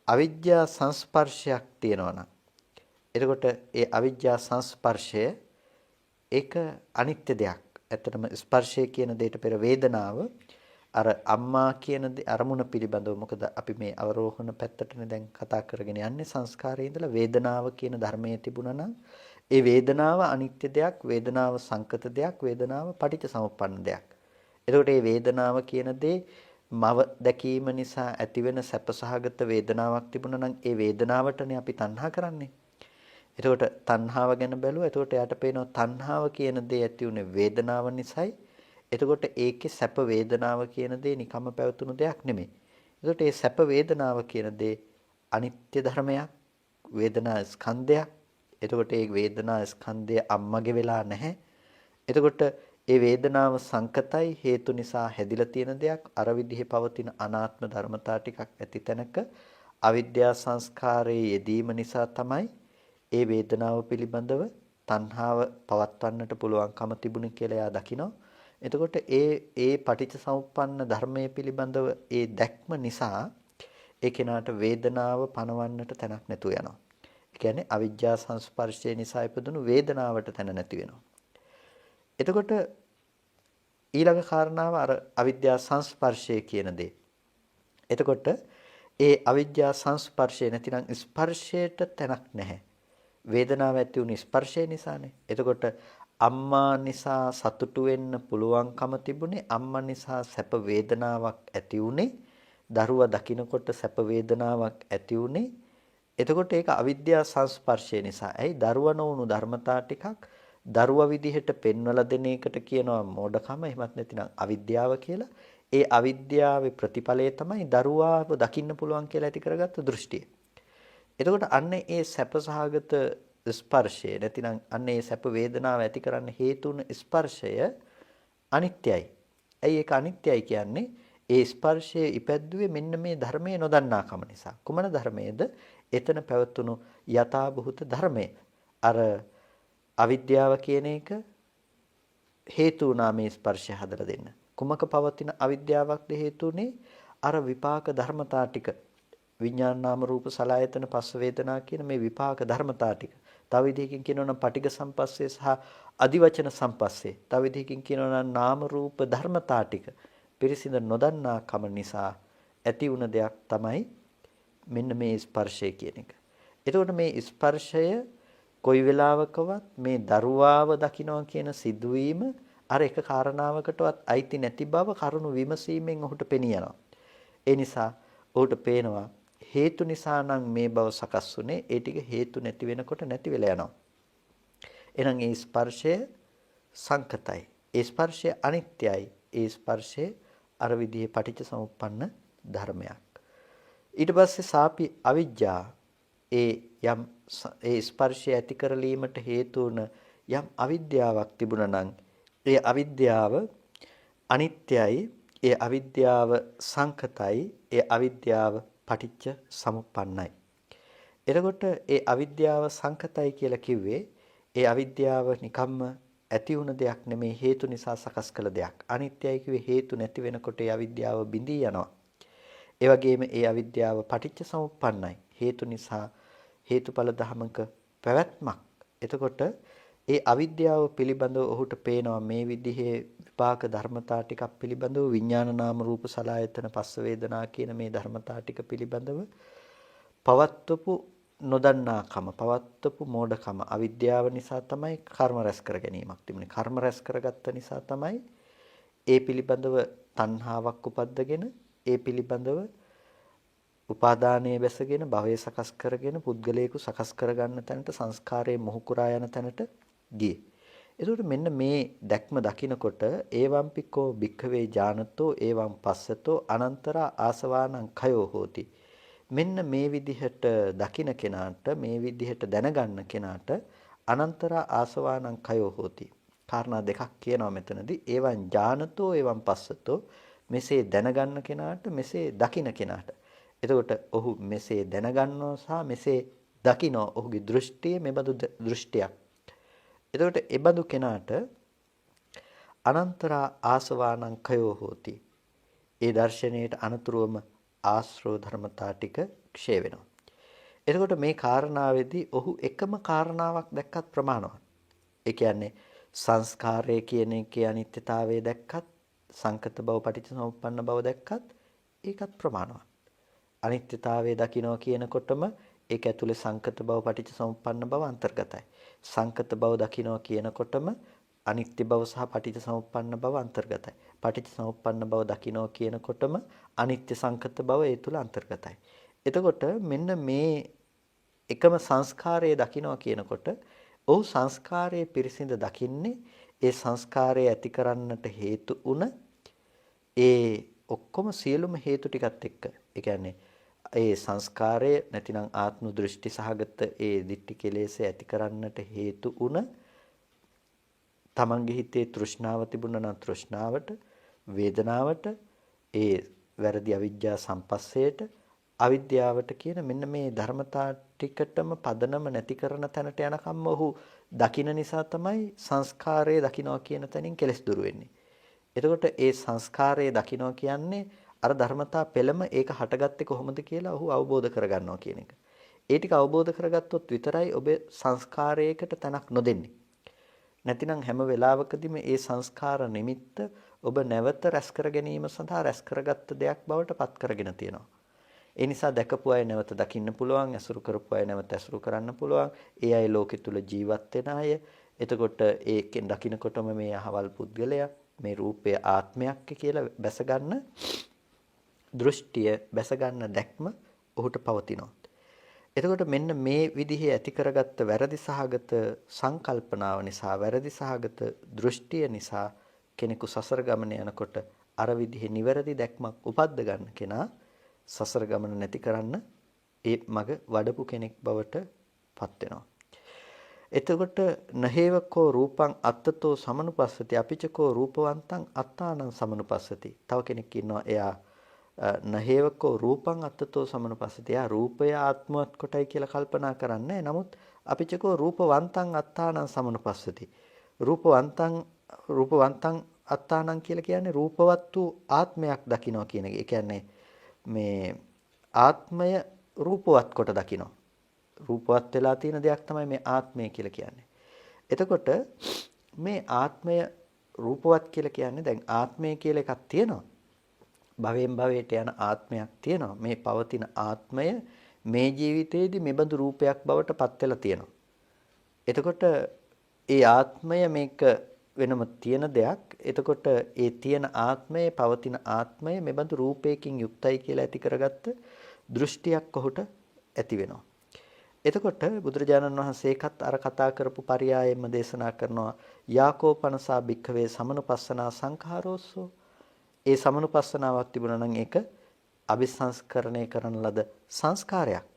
අවිද්‍යා සංස්පර්ශයක් තියෙනවා නම් එතකොට ඒ අවිද්‍යා සංස්පර්ශය ඒක අනිත්‍ය දෙයක්. ඇත්තටම ස්පර්ශය කියන දෙයට පෙර වේදනාව අර අම්මා කියන අරමුණ පිළිබඳව මොකද අපි මේ අවරෝහණ පැත්තටනේ දැන් කතා කරගෙන යන්නේ සංස්කාරයේ ඉඳලා වේදනාව කියන ධර්මයේ තිබුණා නම් ඒ වේදනාව අනිත්‍ය දෙයක්, වේදනාව සංකත දෙයක්, වේදනාව පටිච්ච සමුප්පන්න දෙයක්. එතකොට මේ වේදනාව කියන දේ මව දැකීම නිසා ඇතිවෙන සැපසහගත වේදනාවක් තිබුණා නම් ඒ වේදනාවටනේ අපි තණ්හා කරන්නේ. එතකොට තණ්හාව ගැන බැලුවා. එතකොට එයාට පේනවා තණ්හාව කියන දේ ඇති උනේ වේදනාව නිසායි. එතකොට ඒකේ සැප වේදනාව කියන දේ නිකම්ම පැවතුණු දෙයක් නෙමෙයි. එතකොට මේ සැප වේදනාව කියන දේ අනිත්‍ය ධර්මයක්, වේදනා ස්කන්ධයක්. එතකොට මේ වේදනා ස්කන්ධය අම්මගේ වෙලා නැහැ. එතකොට ඒ වේදනාව සංකතයි හේතු නිසා හැදිලා තියෙන දෙයක්. අර විදිහේ පවතින අනාත්ම ධර්මතා ටිකක් ඇති තැනක අවිද්‍යා සංස්කාරයේ යෙදීම නිසා තමයි ඒ වේදනාව පිළිබඳව තණ්හාව පවත්වන්නට පුළුවන්කම තිබුණේ කියලා එයා දකිනවා. එතකොට ඒ පටිච්චසමුප්පන්න ධර්මයේ පිළිබඳව ඒ දැක්ම නිසා ඒ කෙනාට වේදනාව පනවන්නට තැනක් නැතුව යනවා. ඒ කියන්නේ අවිජ්ජා සංස්පර්ශය නිසා ඉපදුණු වේදනාවට තැන නැති වෙනවා. එතකොට ඊළඟ කාරණාව අර අවිද්‍යා සංස්පර්ශය කියන දේ. එතකොට ඒ අවිද්‍යා සංස්පර්ශය නැතිනම් ස්පර්ශයට තැනක් නැහැ. වේදනාව ඇති වුනේ ස්පර්ශය නිසානේ. එතකොට අම්මා නිසා සතුටු වෙන්න පුළුවන්කම තිබුණේ අම්මා නිසා සැප වේදනාවක් ඇති උනේ දරුවා දකින්නකොට සැප වේදනාවක් ඇති උනේ එතකොට ඒක අවිද්‍යා සංස්පර්ශය නිසා. ඇයි දරුවා නොවුණු ධර්මතා ටිකක් දරුවා විදිහට පෙන්වලා දෙන එකට කියනවා මෝඩකම එහෙමත් නැතිනම් අවිද්‍යාව කියලා. ඒ අවිද්‍යාවේ ප්‍රතිඵලය තමයි දරුවාව දකින්න පුළුවන් කියලා ඇති කරගත්තු දෘෂ්ටිය. එතකොට අන්න ඒ සැපසහගත ස්පර්ශය නැතිනම් අන්න ඒ සැප වේදනාව ඇති කරන්න හේතු වුණ ස්පර්ශය අනිත්‍යයි. ඇයි ඒක අනිත්‍යයි කියන්නේ? ඒ ස්පර්ශයේ ඉපැද්දුවේ මෙන්න මේ ධර්මයේ නොදන්නාකම නිසා. කුමන ධර්මයේද? එතන පැවතුණු යථාභූත ධර්මය. අර අවිද්‍යාව කියන එක හේතු වුණා මේ ස්පර්ශය හදලා දෙන්න. කුමක පවතින අවිද්‍යාවක්ද හේතුනේ? අර විපාක ධර්මතා ටික. විඥාන නාම රූප සලආයතන පස්ස වේදනා කියන මේ විපාක ධර්මතා ටික. තව විදිහකින් කියනවා නම් පටිඝ සම්පස්සේ සහ අදිවචන සම්පස්සේ. තව විදිහකින් කියනවා නම් නාම රූප ධර්මතා ටික පිරිසිඳ නොදන්නා කම නිසා ඇති වුණ දෙයක් තමයි මෙන්න මේ ස්පර්ශය කියන එක. එතකොට මේ ස්පර්ශය කොයි වෙලාවකවත් මේ දරුවාව දකින්නවා කියන සිදුවීම අර එක කාරණාවකටවත් අයිති නැති බව කරුණු විමසීමෙන් ඔහුට පෙනියනවා. ඒ නිසා ඔහුට පේනවා හේතු නිසා නම් මේ බව සකස් වුනේ ඒ ටික හේතු නැති වෙනකොට නැති වෙලා යනවා. එහෙනම් ඒ ස්පර්ශය සංකතයි. ඒ ස්පර්ශය අනිත්‍යයි. ඒ ස්පර්ශය අර විදිහේ පටිච්ච සමුප්පන්න ධර්මයක්. ඊට පස්සේ සාපි අවිජ්ජා ඒ ස්පර්ශය ඇති කරලීමට හේතු වුණ යම් අවිද්‍යාවක් තිබුණා නම් ඒ අවිද්‍යාව අනිත්‍යයි, ඒ අවිද්‍යාව සංකතයි, ඒ අවිද්‍යාව පටිච්ච සමුප්පන්නයි. එතකොට ඒ අවිද්‍යාව සංකතයි කියලා කිව්වේ ඒ අවිද්‍යාව නිකම්ම ඇති වුණ දෙයක් නෙමේ, හේතු නිසා සකස් කළ දෙයක්. අනිත්‍යයි කිව්වේ හේතු නැති වෙනකොට ඒ අවිද්‍යාව බිඳී යනවා. ඒ වගේම ඒ අවිද්‍යාව පටිච්ච සමුප්පන්නයි. හේතු නිසා හේතුඵල ධමක පැවැත්මක්. එතකොට ඒ අවිද්‍යාව පිළිබඳව ඔහුට පේනවා මේ විදිහේ විපාක ධර්මතා ටිකක් පිළිබඳව විඥාන නාම රූප සලආයතන පස්ස වේදනා කියන මේ ධර්මතා ටික පිළිබඳව පවත්වපු නොදන්නාකම, පවත්වපු මෝඩකම, අවිද්‍යාව නිසා තමයි කර්ම රැස් කර ගැනීමක් තිබුණේ. කර්ම රැස් කරගත්ත නිසා තමයි ඒ පිළිබඳව තණ්හාවක් උපද්දගෙන, ඒ පිළිබඳව උපාදානයේ බැසගෙන භවය සකස් කරගෙන පුද්ගලයෙකු සකස් කරගන්න තැනට සංස්කාරයේ මොහු කුරා යන තැනට ගියේ. එතකොට මෙන්න මේ දැක්ම දකිනකොට ඒවම්පිකෝ භික්ඛවේ ඥානතෝ ඒවම් පස්සතෝ අනන්තරා ආසවානං khයෝ හෝති. මෙන්න මේ විදිහට දකින කෙනාට, මේ විදිහට දැනගන්න කෙනාට අනන්තරා ආසවානං khයෝ හෝති. කාරණා දෙකක් කියනවා මෙතනදී. ඒවං ඥානතෝ ඒවම් පස්සතෝ, මෙසේ දැනගන්න කෙනාට, මෙසේ දකින කෙනාට. එතකොට ඔහු මෙසේ දැනගන්නවා සහ මෙසේ දකිනවා. ඔහුගේ දෘෂ්ටිය මෙබඳු දෘෂ්ටියක්. එතකොට එබඳු කෙනාට අනන්තරා ආසවානං khයෝ හෝති. ඒ දර්ශනයට අනුතුරුවම ආශ්‍රව ධර්මතා ටික ක්ෂය වෙනවා. එතකොට මේ කාරණාවේදී ඔහු එකම කාරණාවක් දැක්කත් ප්‍රමාණවත්. ඒ කියන්නේ සංස්කාරය කියන එකේ අනිත්‍යතාවය දැක්කත්, සංකත බව පටිච්චසමුප්පන්න බව දැක්කත් ඒකත් ප්‍රමාණවත්. අනිත්‍යතාවය දකිනවා කියනකොටම ඒක ඇතුලේ සංකත බව පටිච්චසමුප්පන්න බව අන්තර්ගතයි. සංකත බව දකිනවා කියනකොටම අනිත්‍ය බව සහ පටිච්චසමුප්පන්න බව අන්තර්ගතයි. පටිච්චසමුප්පන්න බව දකිනවා කියනකොටම අනිත්‍ය සංකත බව ඒ තුල අන්තර්ගතයි. එතකොට මෙන්න මේ එකම සංස්කාරය දකිනවා කියනකොට ඔහු සංස්කාරයේ පිරිසිඳ දකින්නේ ඒ සංස්කාරය ඇති කරන්නට හේතු උන ඒ ඔක්කොම සියලුම හේතු ටිකත් එක්ක. ඒ කියන්නේ ඒ සංස්කාරය නැතිනම් ආත්ම දෘෂ්ටි සහගත ඒ දිට්ඨි කෙලෙස ඇති කරන්නට හේතු උන තමන්ගේ හිතේ තෘෂ්ණාව තිබුණා නම් තෘෂ්ණාවට, වේදනාවට, ඒ වැරදි අවිජ්ජා සම්පස්සයට, අවිද්‍යාවට කියන මෙන්න මේ ධර්මතා ටිකටම පදනම නැති කරන තැනට යනකම් ඔහු දකින නිසා තමයි සංස්කාරය දකිනවා කියන තැනින් කෙලස් දුරු වෙන්නේ. එතකොට ඒ සංස්කාරය දකිනවා කියන්නේ අර ධර්මතා පෙළම ඒක හටගත්තේ කොහොමද කියලා ඔහු අවබෝධ කරගන්නවා කියන එක. ඒ ටික අවබෝධ කරගත්තොත් විතරයි ඔබ සංස්කාරයකට තැනක් නොදෙන්නේ. නැතිනම් හැම වෙලාවකදීම ඒ සංස්කාර නිමිත්ත ඔබ නැවත රැස් කර ගැනීම සඳහා රැස් කරගත්ත දෙයක් බවට පත් කරගෙන තියෙනවා. ඒ නිසා දැකපු අය නැවත දකින්න පුළුවන්, ඇසුරු කරපු අය නැවත ඇසුරු කරන්න පුළුවන්. ඒ අය ලෝකෙ තුල ජීවත් වෙන අය. එතකොට ඒකෙන් දකින්නකොටම මේ අහවල් පුද්ගලයා, මේ රූපය ආත්මයක් කියලා බැස ගන්න දෘෂ්ටිය, බැස ගන්න දැක්ම ඔහුට පවතිනවා. එතකොට මෙන්න මේ විදිහේ ඇති කරගත්ත වැරදි සහගත සංකල්පනාව නිසා, වැරදි සහගත දෘෂ්ටිය නිසා කෙනෙකු සසර ගමන යනකොට අර විදිහේ නිවැරදි දැක්මක් උපද්ද ගන්න කෙනා සසර ගමන නැති කරන්න ඒ මග වඩපු කෙනෙක් බවට පත් වෙනවා. එතකොට නහේවකෝ රූපං අත්තතෝ සමනුපස්සති අපිචකෝ රූපවන්තං අත්තානං සමනුපස්සති. තව කෙනෙක් ඉන්නවා එයා නහේවකෝ රූපං අත්තතෝ සමනුපස්සති. එයා රූපය ආත්මවත් කොටයි කියලා කල්පනා කරන්නේ. නමුත් අපිචකෝ රූපවන්තං අත්තානං සමනුපස්සති. රූපවන්තං අත්තානං කියලා කියන්නේ රූපවත් වූ ආත්මයක් දකිනවා කියන එක. ඒ කියන්නේ මේ ආත්මය රූපවත් කොට දකිනවා. රූපවත් වෙලා තියෙන දෙයක් තමයි මේ ආත්මය කියලා කියන්නේ. එතකොට මේ ආත්මය රූපවත් කියලා කියන්නේ දැන් ආත්මය කියලා එකක් තියෙනවා. භවයෙන් භවයට යන ආත්මයක් තියෙනවා. මේ පවතින ආත්මය මේ ජීවිතයේදී මෙබඳු රූපයක් බවට පත් වෙලා තියෙනවා. එතකොට ඒ ආත්මය මේක වෙනම තියෙන දෙයක්. එතකොට ඒ තියෙන ආත්මය, පවතින ආත්මය මෙබඳු රූපයකින් යුක්තයි කියලා ඇති කරගත්ත දෘෂ්ටියක් ඔහුට ඇති වෙනවා. එතකොට බුදුරජාණන් වහන්සේකත් අර කතා කරපු පරයයෙන්ම දේශනා කරනවා යාකෝපනසා භික්ඛවේ සමනුපස්සනා සංඛාරෝස්සෝ. ඒ සමනුපස්සනාවක් තිබුණා නම් ඒක අபிසංස්කරණය කරන ලද සංස්කාරයක්.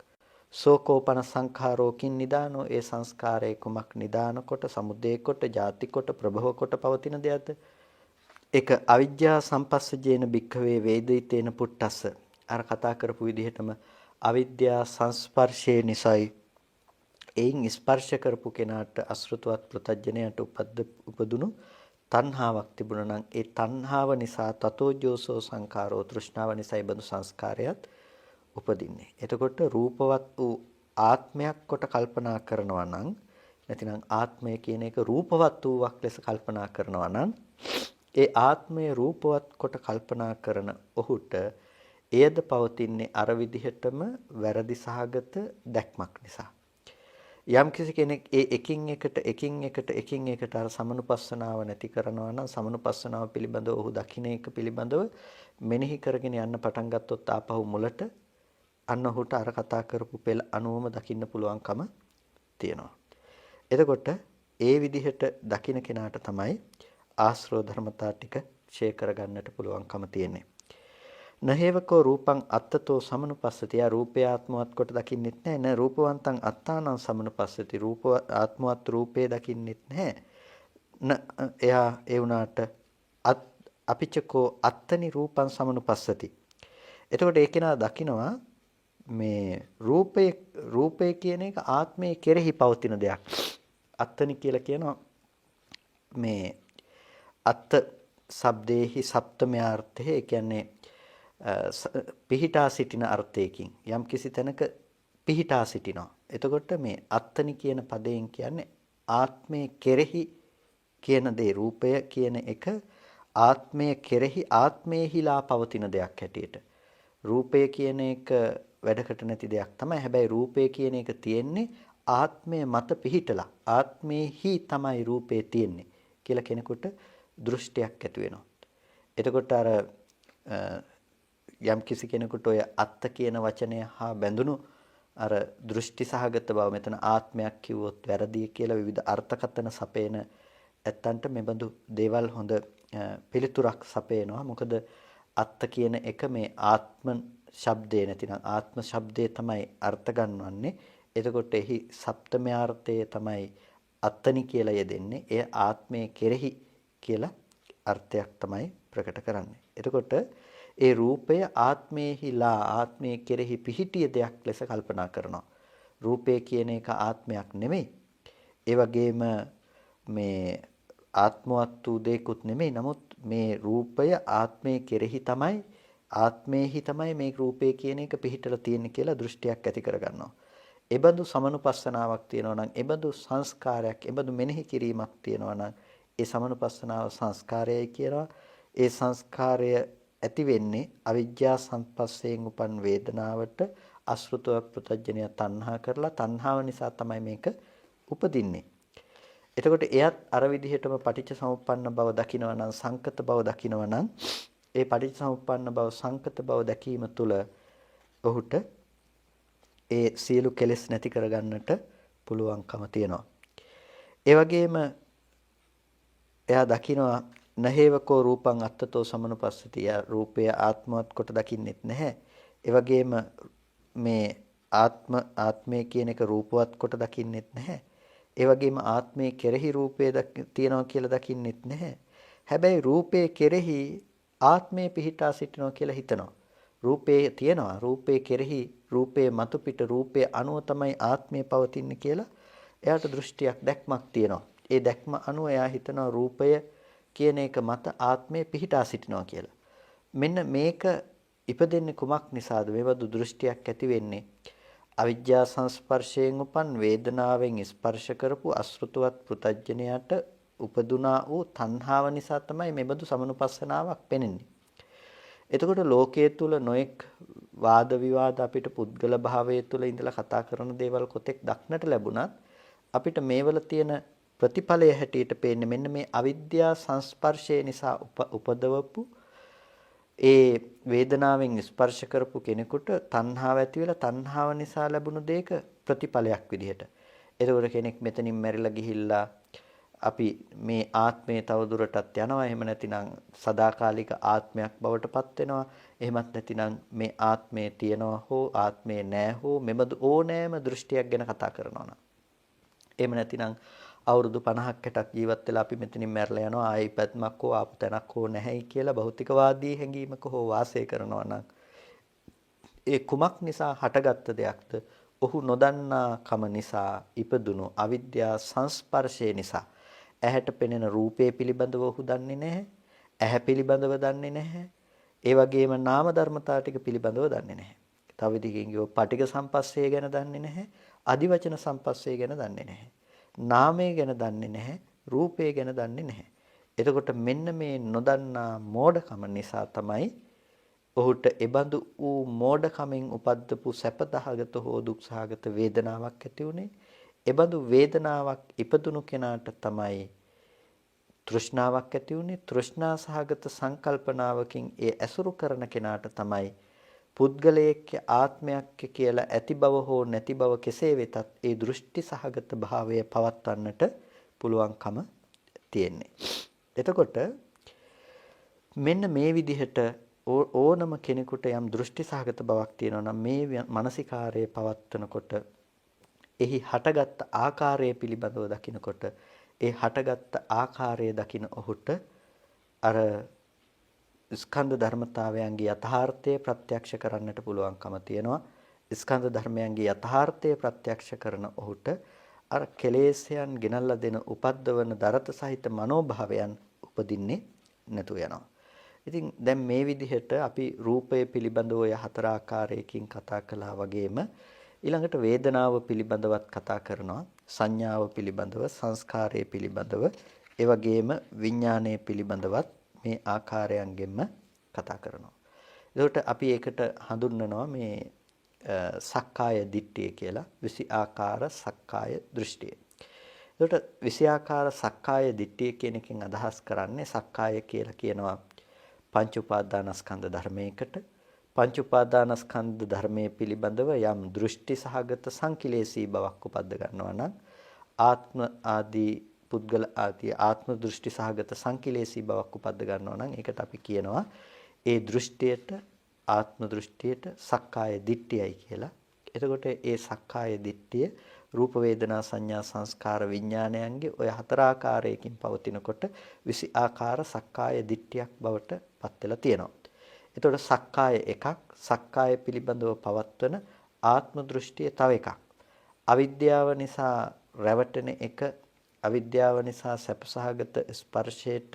සෝකෝපන සංඛාරෝකින් නිදානෝ ඒ සංස්කාරයේ කුමක් නිදාන කොට සමුදේ කොට ජාති කොට ප්‍රභව කොට පවතින දෙයක්ද? ඒක අවිජ්ජා සම්පස්සජේන භික්ඛවේ වේදිතේන පුට්ටස්ස. අර කතා කරපු විදිහටම අවිද්‍යා සංස්පර්ශයේ නිසයි එයින් ස්පර්ශ කරපු කෙනාට අසෘතවත් ප්‍රතඥයට උපදුණු තණ්හාවක් තිබුණා නම් ඒ තණ්හාව නිසා තතෝ ජෝසෝ සංඛාරෝ තෘෂ්ණාව නිසායි බඳු සංස්කාරයත් උපදින්නේ. එතකොට රූපවත් වූ ආත්මයක් කොට කල්පනා කරනවා නම් නැතිනම් ආත්මය කියන එක රූපවත් වූවක් ලෙස කල්පනා කරනවා නම් ඒ ආත්මය රූපවත් කොට කල්පනා කරන ඔහුට එයද පවතින්නේ අර විදිහටම වැරදි සහගත දැක්මක් නිසා. යම් කිසි කෙනෙක් ඒ එකින් එකට අර සමනුපස්සනාව නැති කරනවා නම් සමනුපස්සනාව පිළිබඳව ඔහු දකින්න එක පිළිබඳව මෙනෙහි කරගෙන යන්න පටන් ගත්තොත් ආපහු මුලට අන්න ඔහුට අර කතා කරපු පෙළ අනුවම දකින්න පුළුවන්කම තියෙනවා. එතකොට ඒ විදිහට දකින්න කෙනාට තමයි ආශ්‍රව ධර්මතා ටික ඡේ කරගන්නට පුළුවන්කම තියෙන්නේ. නහේවකෝ රූපං අත්තතෝ සමනුපස්සති. යා රූපය ආත්මවත් කොට දකින්නෙත් නැහැ. න රූපවන්තං අත්තානං සමනුපස්සති. රූප ආත්මවත් රූපේ දකින්නෙත් නැහැ. එයා ඒ වුණාට අපිචකෝ අත්තනි රූපං සමනුපස්සති. එතකොට ඒ කෙනා දකිනවා මේ රූපය කියන එක ආත්මයේ කෙරෙහි පවතින දෙයක්. අත්තනි කියලා කියනවා මේ අත්ත ශබ්දේහි සප්තමය අර්ථය. ඒ කියන්නේ පිහිටා සිටින අර්ථයකින් යම් කිසි තැනක පිහිටා සිටිනවා. එතකොට මේ අත්තනි කියන පදයෙන් කියන්නේ ආත්මයේ කෙරෙහි කියන දේ. රූපය කියන එක ආත්මයේ කෙරෙහි ආත්මයේහිලා පවතින දෙයක් හැටියට. රූපය කියන එක වැඩකට නැති දෙයක් තමයි. හැබැයි රූපය කියන එක තියෙන්නේ ආත්මය මත පිහිටලා. ආත්මයේහි තමයි රූපේ තියෙන්නේ කියලා කෙනෙකුට දෘෂ්ටියක් ඇති වෙනවා. එතකොට අර යම් කිසි කෙනෙකුට ඔය අත්ත කියන වචනය හා බැඳුණු අර දෘෂ්ටි සහගත බව මෙතන ආත්මයක් කිව්වොත් වැරදි කියලා විවිධ අර්ථකථන සපේන ඇත්තන්ට මෙබඳු දේවල් හොඳ පිළිතුරක් සපේනවා. මොකද අත්ත කියන එක මේ ආත්ම ශබ්දේ නැතිනම් ආත්ම ශබ්දේ තමයි අර්ථ ගන්නවන්නේ. එතකොට එහි සප්තමයාර්ථය තමයි අත්තනි කියලා යෙදෙන්නේ. එය ආත්මයේ කෙරෙහි කියලා අර්ථයක් තමයි ප්‍රකට කරන්නේ. එතකොට ඒ රූපය ආත්මයේහිලා ආත්මයේ කෙරෙහි පිහිටිය දෙයක් ලෙස කල්පනා කරනවා. රූපය කියන එක ආත්මයක් නෙමෙයි. ඒ වගේම මේ ආත්මවත් වූ දෙයක්ුත් නෙමෙයි. නමුත් මේ රූපය ආත්මයේ කෙරෙහි තමයි ආත්මයේහි තමයි මේ රූපය කියන එක පිහිටලා තියෙන්නේ කියලා දෘෂ්ටියක් ඇති කරගන්නවා. එබඳු සමනුපස්සනාවක් තියෙනවා නම් එබඳු සංස්කාරයක් එබඳු මෙනෙහි කිරීමක් තියෙනවා නම් ඒ සමනුපස්සනාව සංස්කාරයයි කියනවා. ඒ සංස්කාරය ඇති වෙන්නේ අවිජ්ජා සංපස්සයෙන් උපන් වේදනාවට අසෘතව පෘතජ්ජනය තණ්හා කරලා තණ්හාව නිසා තමයි මේක උපදින්නේ. එතකොට එයත් අර විදිහටම පටිච්ච සමුප්පන්න බව දකිනවා නම් සංකත බව දකිනවා නම් ඒ පටිච්ච සමුප්පන්න බව සංකත බව දැකීම තුළ ඔහුට ඒ සියලු කෙලෙස් නැති කරගන්නට පුළුවන්කම තියෙනවා. ඒ වගේම එයා දකිනවා නහේවකෝ රූපං අත්තතෝ සමනුපස්සති. රූපය ආත්මවත් කොට දකින්නෙත් නැහැ. ඒ වගේම මේ ආත්මය කියන එක රූපවත් කොට දකින්නෙත් නැහැ. ඒ වගේම ආත්මයේ කෙරෙහි රූපය තියනවා කියලා දකින්නෙත් නැහැ. හැබැයි රූපයේ කෙරෙහි ආත්මය පිහිටා සිටිනවා කියලා හිතනවා. රූපේ තියෙනවා. රූපේ කෙරෙහි රූපේ මතු පිට රූපේ අනුව තමයි ආත්මය පවතින්නේ කියලා එයාට දෘෂ්ටියක් දැක්මක් තියෙනවා. ඒ දැක්ම අනුව එයා හිතනවා රූපය කියන එක මත ආත්මය පිහිටා සිටිනවා කියලා. මෙන්න මේක ඉපදෙන්නේ කුමක් නිසාද? මේවදු දෘෂ්ටියක් ඇති වෙන්නේ අවිජ්ජා සංස්පර්ශයෙන් උපන් වේදනාවෙන් ස්පර්ශ කරපු අසෘතවත් පෘතජ්ජනයට උපදුනා වූ තණ්හාව නිසා තමයි මේබඳු සමනුපස්සනාවක් පෙනෙන්නේ. එතකොට ලෝකයේ තුල නොඑක් වාද විවාද අපිට පුද්ගල භාවයේ තුල ඉඳලා කතා කරන දේවල් කොතෙක් දක්නට ලැබුණත් අපිට මේවල තියෙන ප්‍රතිඵලය හැටියට පේන්නේ මෙන්න මේ අවිද්‍යා සංස්පර්ශය නිසා උපදවපු ඒ වේදනාවෙන් ස්පර්ශ කරපු කෙනෙකුට තණ්හාව ඇති වෙලා තණ්හාව නිසා ලැබුණු දෙයක ප්‍රතිඵලයක් විදිහට. එතකොට කෙනෙක් මෙතනින් මැරිලා ගිහිල්ලා අපි මේ ආත්මේ තව දුරටත් යනවා. එහෙම නැතිනම් සදාකාලික ආත්මයක් බවට පත් වෙනවා. එහෙමත් නැතිනම් මේ ආත්මේ තියනවා හෝ ආත්මේ නැහැ හෝ මෙබඳු ඕනෑම දෘෂ්ටියක් ගැන කතා කරනවා නම්. එහෙම නැතිනම් අවුරුදු 50ක් 60ක් ජීවත් වෙලා අපි මෙතනින් මැරලා යනවා. ආයි පැත්මක් හෝ ආපු තැනක් හෝ නැහැයි කියලා භෞතිකවාදී හැඟීමක හෝ වාසය කරනවා නම් ඒ කුමක් නිසා හටගත්ත දෙයක්ද? ඔහු නොදන්නා කම නිසා ඉපදුණු අවිද්‍යා සංස්පර්ශය නිසා ඇහැට පෙනෙන රූපේ පිළිබඳව ඔහු දන්නේ නැහැ. ඇහැ පිළිබඳව දන්නේ නැහැ. ඒ වගේම නාම ධර්මතා ටික පිළිබඳව දන්නේ නැහැ. තව විදිහකින් කියව පටිඝ සම්පස්සේ ගැන දන්නේ නැහැ. අදිවචන සම්පස්සේ ගැන දන්නේ නැහැ. නාමය ගැන දන්නේ නැහැ. රූපය ගැන දන්නේ නැහැ. එතකොට මෙන්න මේ නොදන්නා මෝඩකම නිසා තමයි ඔහුට එබඳු වූ මෝඩකමින් උපද්දපු සැපදහගත හෝ දුක්සහගත වේදනාවක් ඇති උනේ. එබඳු වේදනාවක් ඉපදුණු කෙනාට තමයි තෘෂ්ණාවක් ඇති උනේ. තෘෂ්ණා සහගත සංකල්පනාවකින් ඒ ඇසුරු කරන කෙනාට තමයි පුද්ගලයෙක් ආත්මයක් කියලා ඇති බව හෝ නැති බව කෙසේ වෙතත් ඒ දෘෂ්ටි සහගත භාවය පවත්වන්නට පුළුවන්කම තියෙන්නේ. එතකොට මෙන්න මේ විදිහට ඕනම කෙනෙකුට යම් දෘෂ්ටි සහගත බවක් තියෙනවා නම් මේ මානසිකාරයේ පවත්වනකොට එහි හටගත් ආකාරය පිළිබඳව දකිනකොට ඒ හටගත් ආකාරය දකින ඔහුට අර ස්කන්ධ ධර්මතාවයන්ගේ යථාර්ථය ප්‍රත්‍යක්ෂ කරන්නට පුළුවන්කම තියෙනවා. ස්කන්ධ ධර්මයන්ගේ යථාර්ථය ප්‍රත්‍යක්ෂ කරන ඔහුට අර කෙලෙස්යන් ගෙනල්ලා දෙන උපද්දවන දරත සහිත මනෝභාවයන් උපදින්නේ නැතු වෙනවා. ඉතින් දැන් මේ විදිහට අපි රූපය පිළිබඳව ඔය හතර ආකාරයකින් කතා කළා වගේම ඊළඟට වේදනාව පිළිබඳවත් කතා කරනවා, සංඥාව පිළිබඳව, සංස්කාරය පිළිබඳව, ඒ වගේම විඥානය පිළිබඳවත් මේ ආකාරයන්ගෙන්ම කතා කරනවා. එතකොට අපි ඒකට හඳුන්වනවා මේ සක්කාය දිට්ඨිය කියලා, 20 ආකාර සක්කාය දෘෂ්ටිය. එතකොට 20 ආකාර සක්කාය දිට්ඨිය කියන එකෙන් අදහස් කරන්නේ සක්කාය කියලා කියනවා පංච උපාදානස්කන්ධ ධර්මයකට. පංච උපාදානස්කන්ධ ධර්මයේ පිළිබඳව යම් දෘෂ්ටි සහගත සංකිලේශී බවක් උපද්ද ගන්නවා නම් ආත්ම ආදී පුද්ගල ආදී ආත්ම දෘෂ්ටි සහගත සංකිලේශී බවක් උපද්ද ගන්නවා නම් ඒකට අපි කියනවා ඒ දෘෂ්ටියට ආත්ම දෘෂ්ටියට සක්කාය දිට්ඨියයි කියලා. එතකොට ඒ සක්කාය දිට්ඨිය රූප වේදනා සංඥා සංස්කාර විඥානයන්ගේ ඔය හතර ආකාරයකින් පවතිනකොට 20 ආකාර සක්කාය දිට්ඨියක් බවට පත් වෙලා තියෙනවා. එතකොට සක්කාය එකක්, සක්කාය පිළිබඳව පවත්වන ආත්ම දෘෂ්ටිය තව එකක්. අවිද්‍යාව නිසා රැවටෙන එක, අවිද්‍යාව නිසා සැපසහගත ස්පර්ශයට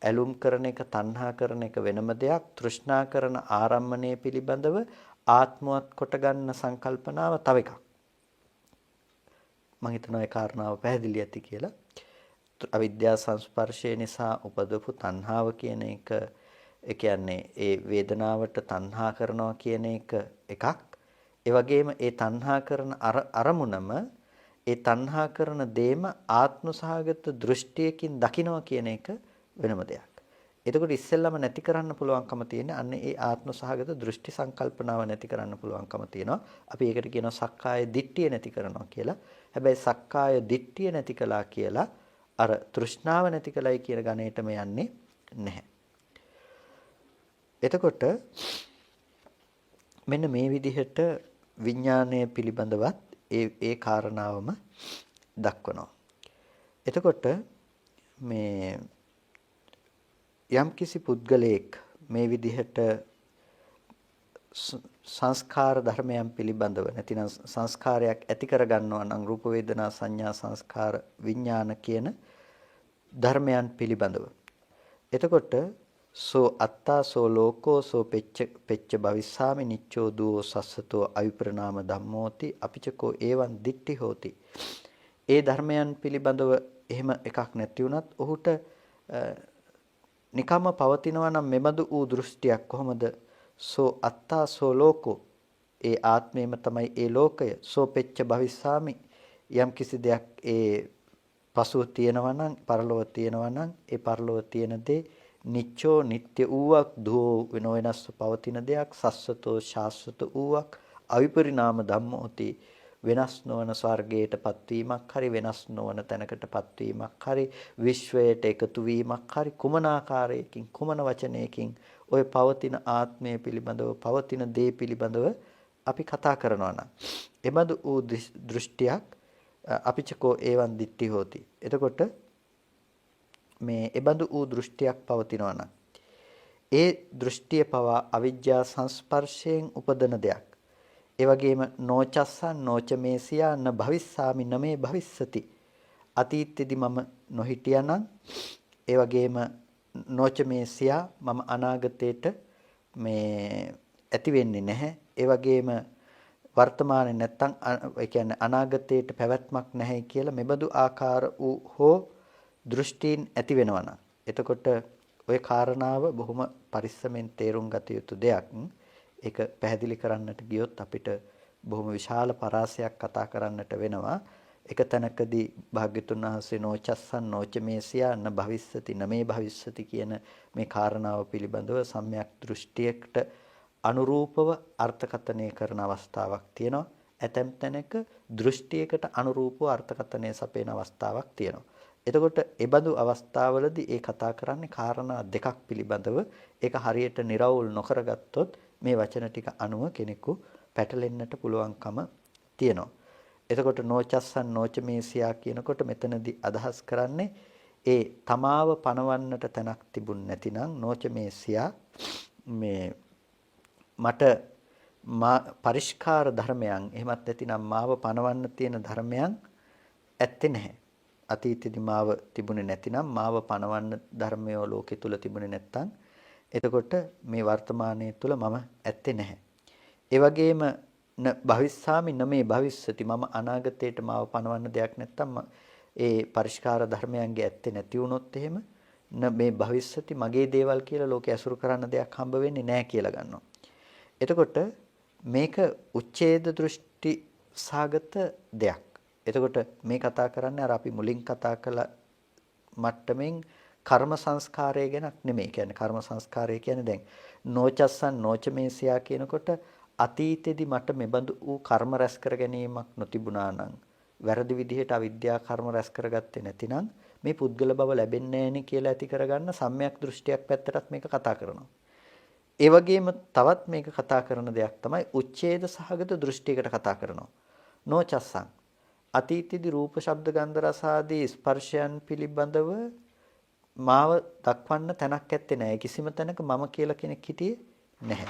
ඇලුම් කරන එක, තණ්හා කරන එක වෙනම දෙයක්. තෘෂ්ණා කරන ආරම්මණය පිළිබඳව ආත්මවත් කොට ගන්න සංකල්පනාව තව එකක්. මම හිතනවා ඒ කාරණාව පැහැදිලි ඇති කියලා. අවිද්‍යා සංස්පර්ශය නිසා උපදවපු තණ්හාව කියන එක, ඒ කියන්නේ ඒ වේදනාවට තණ්හා කරනවා කියන එක එකක්. ඒ වගේම ඒ තණ්හා කරන අරමුණම ඒ තණ්හා කරන දේම ආත්මසහගත දෘෂ්ටියකින් දකිනවා කියන එක වෙනම දෙයක්. එතකොට ඉස්සෙල්ලම නැති කරන්න පුළුවන්කම තියෙන්නේ අන්න ඒ ආත්මසහගත දෘෂ්ටි සංකල්පනාව නැති කරන්න පුළුවන්කම තියෙනවා. අපි ඒකට කියනවා සක්කාය දිට්ඨිය නැති කරනවා කියලා. හැබැයි සක්කාය දිට්ඨිය නැති කළා කියලා අර තෘෂ්ණාව නැති කළයි කියන ගණේටම යන්නේ නැහැ. එතකොට මෙන්න මේ විදිහට විඥානය පිළිබඳවත් ඒ කාරණාවම දක්වනවා. එතකොට මේ යම්කිසි පුද්ගලයෙක් මේ විදිහට සංස්කාර ධර්මයන් පිළිබඳව නැතිනම් සංස්කාරයක් ඇති කර ගන්නවා නම් රූප වේදනා සංඥා සංස්කාර විඥාන කියන ධර්මයන් පිළිබඳව. එතකොට සෝ අත්තා සෝ ලෝකෝ සෝ පෙච්ච භවිස්සාමි නිච්චෝ දුෝ සස්සතෝ අවිප්‍රණාම ධම්මෝති අපිචකෝ ඒවං දිට්ඨි හෝති. ඒ ධර්මයන් පිළිබඳව එහෙම එකක් නැති වුණත් ඔහුට නිකම්ම පවතිනවා නම් මෙබඳු වූ දෘෂ්ටියක් කොහොමද? සෝ අත්තා සෝ ලෝකෝ, ඒ ආත්මයම තමයි ඒ ලෝකය. සෝ පෙච්ච භවිස්සාමි, යම් කිසි දෙයක් ඒ පසුව තියෙනවා නම්, පරලොව තියෙනවා නම් ඒ පරලොව තියෙන දේ නිච්චෝ නිට්ටය වූවක්, දුෝ වෙනස්ව පවතින දෙයක්, සස්සතෝ ශාස්වත වූවක්, අවිපරිණාම ධම්මෝති වෙනස් නොවන ස්වර්ගයටපත් වීමක් හරි වෙනස් නොවන තැනකටපත් වීමක් හරි විශ්වයට එකතු වීමක් හරි කුමන ආකාරයකින් කුමන වචනයකින් ওই පවතින ආත්මය පිළිබඳව පවතින දේ පිළිබඳව අපි කතා කරනවා නම් එබඳු වූ දෘෂ්ටියක් අපිචකෝ ඒවන් දිට්ඨි හෝති. එතකොට මේ එබඳු වූ දෘෂ්ටියක් පවතිනවා නම් ඒ දෘෂ්ටිය පවා අවිජ්ජා සංස්පර්ශයෙන් උපදන දෙයක්. ඒ වගේම නොචස්සන් නොචමේසියා න භවිස්සාමි නමේ භවිස්සති. අතීතෙදි මම නොහිටියානම් ඒ වගේම නොචමේසියා මම අනාගතේට මේ ඇති වෙන්නේ නැහැ. ඒ වගේම වර්තමානයේ නැත්තම් ඒ කියන්නේ අනාගතයට පැවැත්මක් නැහැ කියලා මෙබඳු ආකාර වූ හෝ දෘෂ්ටීන් ඇති වෙනවා නම් එතකොට ওই කාරණාව බොහොම පරිස්සමෙන් තේරුම් ගත යුතු දෙයක්. ඒක පැහැදිලි කරන්නට ගියොත් අපිට බොහොම විශාල පරාසයක් කතා කරන්නට වෙනවා. එක තැනකදී භාග්‍යතුන් වහන්සේ නොචස්සන් නොචමේසියා න භවිස්සති නමේ භවිස්සති කියන මේ කාරණාව පිළිබඳව සම්‍යක් දෘෂ්ටියකට අනුරූපව අර්ථකථනය කරන අවස්ථාවක් තියෙනවා. ඇතැම් තැනක දෘෂ්ටියකට අනුරූපව අර්ථකථනය සපයන අවස්ථාවක් තියෙනවා. එතකොට ඒබඳු අවස්ථාවලදී ඒ කතා කරන්නේ කාරණා දෙකක් පිළිබඳව. ඒක හරියට निराවුල් නොකරගත්තොත් මේ වචන ටික අනුව කෙනෙකු පැටලෙන්නට පුළුවන්කම තියෙනවා. එතකොට නොචස්සන් නොචමේසියා කියනකොට මෙතනදී අදහස් කරන්නේ ඒ තමාව පණවන්නට තැනක් තිබුණ නැතිනම් නොචමේසියා මේ මට පරිස්කාර ධර්මයන් එහෙමත් නැතිනම් මාව පණවන්න තියෙන ධර්මයන් ඇත්තේ නැහැ. අතීතෙදි මාව තිබුණේ නැතිනම් මාව පණවන්න ධර්මය ලෝකෙ තුල තිබුණේ නැත්තම් එතකොට මේ වර්තමානයේ තුල මම ඇත්තේ නැහැ. ඒ වගේම භවිස්සාමි නමේ භවිස්සති මම අනාගතයට මාව පණවන්න දෙයක් නැත්තම් ඒ පරිස්කාර ධර්මයන්ගේ ඇත්තේ නැති වුණොත් එහෙම මේ භවිස්සති මගේ දේවල් කියලා ලෝකේ අසුරු කරන්න දෙයක් හම්බ වෙන්නේ නැහැ කියලා ගන්නවා. එතකොට මේක උච්ඡේද දෘෂ්ටි සාගත දෙයක්. එතකොට මේ කතා කරන්නේ අර අපි මුලින් කතා කළ මට්ටමින් කර්ම සංස්කාරය ගැනක් නෙමෙයි. කියන්නේ කර්ම සංස්කාරය කියන්නේ දැන් නොචස්සන් නොචමේසියා කියනකොට අතීතෙදි මට මෙබඳු වූ කර්ම රැස් කර ගැනීමක් නොතිබුණා නම් වැරදි විදිහට අවිද්‍යා කර්ම රැස් කරගත්තේ නැතිනම් මේ පුද්ගල බව ලැබෙන්නේ නැහැ කියලා ඇති කරගන්න සම්‍යක් දෘෂ්ටියක් පැත්තටත් මේක කතා කරනවා. ඒ වගේම තවත් මේක කතා කරන දෙයක් තමයි උච්ඡේද සහගත දෘෂ්ටියකට කතා කරනවා. නොචස්සන් අතීතයේදී රූප ශබ්ද ගන්ධ රස ආදී ස්පර්ශයන් පිළිබඳව මාව දක්වන්න තැනක් ඇත්තේ නැහැ. කිසිම තැනක මම කියලා කෙනෙක් හිටියේ නැහැ.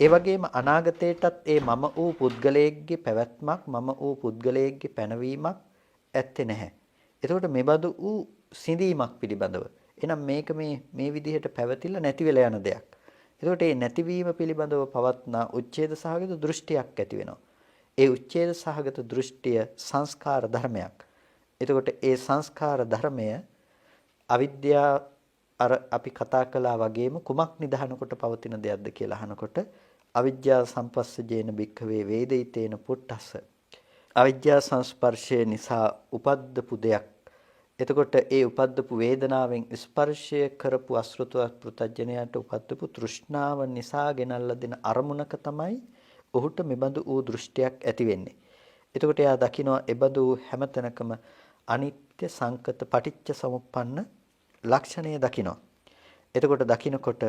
ඒ වගේම අනාගතයටත් ඒ මම වූ පුද්ගලයෙක්ගේ පැවැත්මක් මම වූ පුද්ගලයෙක්ගේ පැනවීමක් ඇත්තේ නැහැ. එතකොට මෙබඳු වූ සිඳීමක් පිළිබඳව. එහෙනම් මේක මේ විදිහට පැවතිලා නැති වෙලා යන දෙයක්. එතකොට මේ නැතිවීම පිළිබඳව පවත්නා උච්ඡේද සහගත දෘෂ්ටියක් ඇති වෙනවා. ඒ උච්ඡේද සහගත දෘෂ්ටිය සංස්කාර ධර්මයක්. එතකොට ඒ සංස්කාර ධර්මය අවිද්‍යාව අර අපි කතා කළා වගේම කුමක් නිදහනකොට පවතින දෙයක්ද කියලා අහනකොට අවිද්‍යා සම්පස්සජේන භික්ඛවේ වේදිතේන පුට්ටස්ස. අවිද්‍යා සංස්පර්ශය නිසා උපද්දපු දෙයක්. එතකොට ඒ උපද්දපු වේදනාවෙන් ස්පර්ශය කරපු අසෘතවත් පෘතජ්ජනයට උපද්දපු තෘෂ්ණාව නිසා ගෙනල්ලා දෙන අරමුණක තමයි ඔහුට මෙබඳු වූ දෘෂ්ටියක් ඇති වෙන්නේ. එතකොට එයා දකිනවා එබඳු හැමතැනකම අනිත්‍ය සංකත පටිච්ච සමුප්පන්න ලක්ෂණය දකිනවා. එතකොට දකිනකොට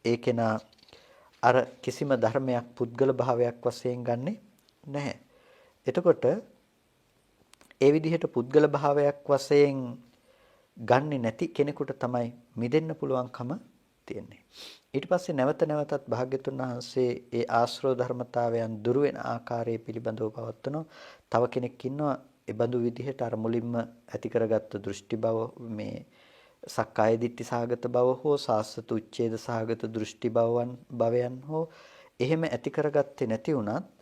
ඒකේනා අර කිසිම ධර්මයක් පුද්ගල භාවයක් වශයෙන් ගන්නෙ නැහැ. එතකොට ඒ විදිහට පුද්ගල භාවයක් වශයෙන් ගන්නෙ නැති කෙනෙකුට තමයි මිදෙන්න පුළුවන්කම තියෙන්නේ. ඊට පස්සේ නැවත නැවතත් භාග්‍යතුන් වහන්සේ ඒ ආශ්‍රව ධර්මතාවයන් දුරු වෙන ආකාරය පිළිබඳව පවත්වනවා. තව කෙනෙක් ඉන්නවා ඒ බඳු විදිහට අර මුලින්ම ඇති කරගත්ත දෘෂ්ටි බව මේ සක්කාය දිට්ඨි සාගත බව හෝ සාස්වත උච්ඡේද සාගත දෘෂ්ටි භවයන් හෝ එහෙම ඇති කරගත්තේ නැති වුණත්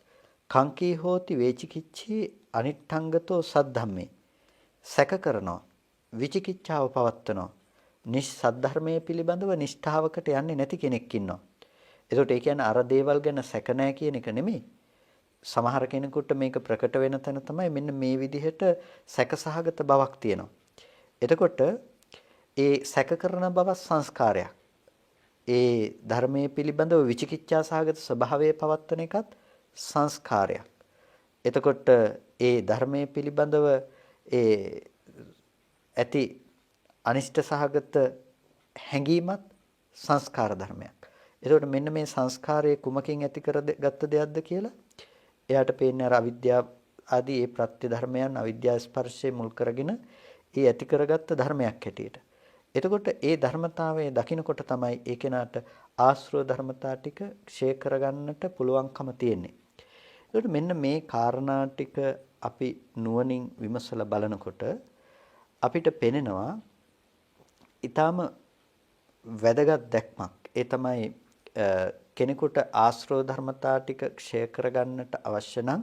කංකී හෝති වේචිකිච්ඡී අනිට්ඨංගතෝ සද්ධම්මේ සැක කරනවා විචිකිච්ඡාව පවත්වනවා සද්ධර්මයේ පිළිබඳව නිෂ්ඨාවකට යන්නේ නැති කෙනෙක් ඉන්නවා. එතකොට ඒ කියන්නේ අර දේවල් ගැන සැක නැහැ කියන එක නෙමෙයි. සමහර කෙනෙකුට මේක ප්‍රකට වෙන තැන තමයි මෙන්න මේ විදිහට සැකසහගත බවක් තියෙනවා. එතකොට ඒ සැක කරන බව සංස්කාරයක්. ඒ ධර්මයේ පිළිබඳව විචිකිච්ඡා සහගත ස්වභාවයේ පවත්වන එකත් සංස්කාරයක්. එතකොට ඒ ධර්මයේ පිළිබඳව ඒ ඇති අනිෂ්ට සහගත හැඟීමත් සංස්කාර ධර්මයක්. එතකොට මෙන්න මේ සංස්කාරයේ කුමකින් ඇති කරගත්ත දෙයක්ද කියලා එයාට පේන්නේ අර අවිද්‍යාව ආදී ඒ ප්‍රත්‍ය ධර්මයන් අවිද්‍යා ස්පර්ශයේ මුල් කරගෙන ඒ ඇති කරගත්ත ධර්මයක් හැටියට. එතකොට ඒ ධර්මතාවයේ දකින්නකොට තමයි ඒ කෙනාට ආශ්‍රව ධර්මතා ටික ක්ෂය කරගන්නට පුළුවන්කම තියෙන්නේ. එතකොට මෙන්න මේ කාරණා ටික අපි නුවණින් විමසලා බලනකොට අපිට පෙනෙනවා ඊටාම වැදගත් දැක්මක්. ඒ තමයි කෙනෙකුට ආශ්‍රව ධර්මතා ටික ක්ෂය කරගන්නට අවශ්‍ය නම්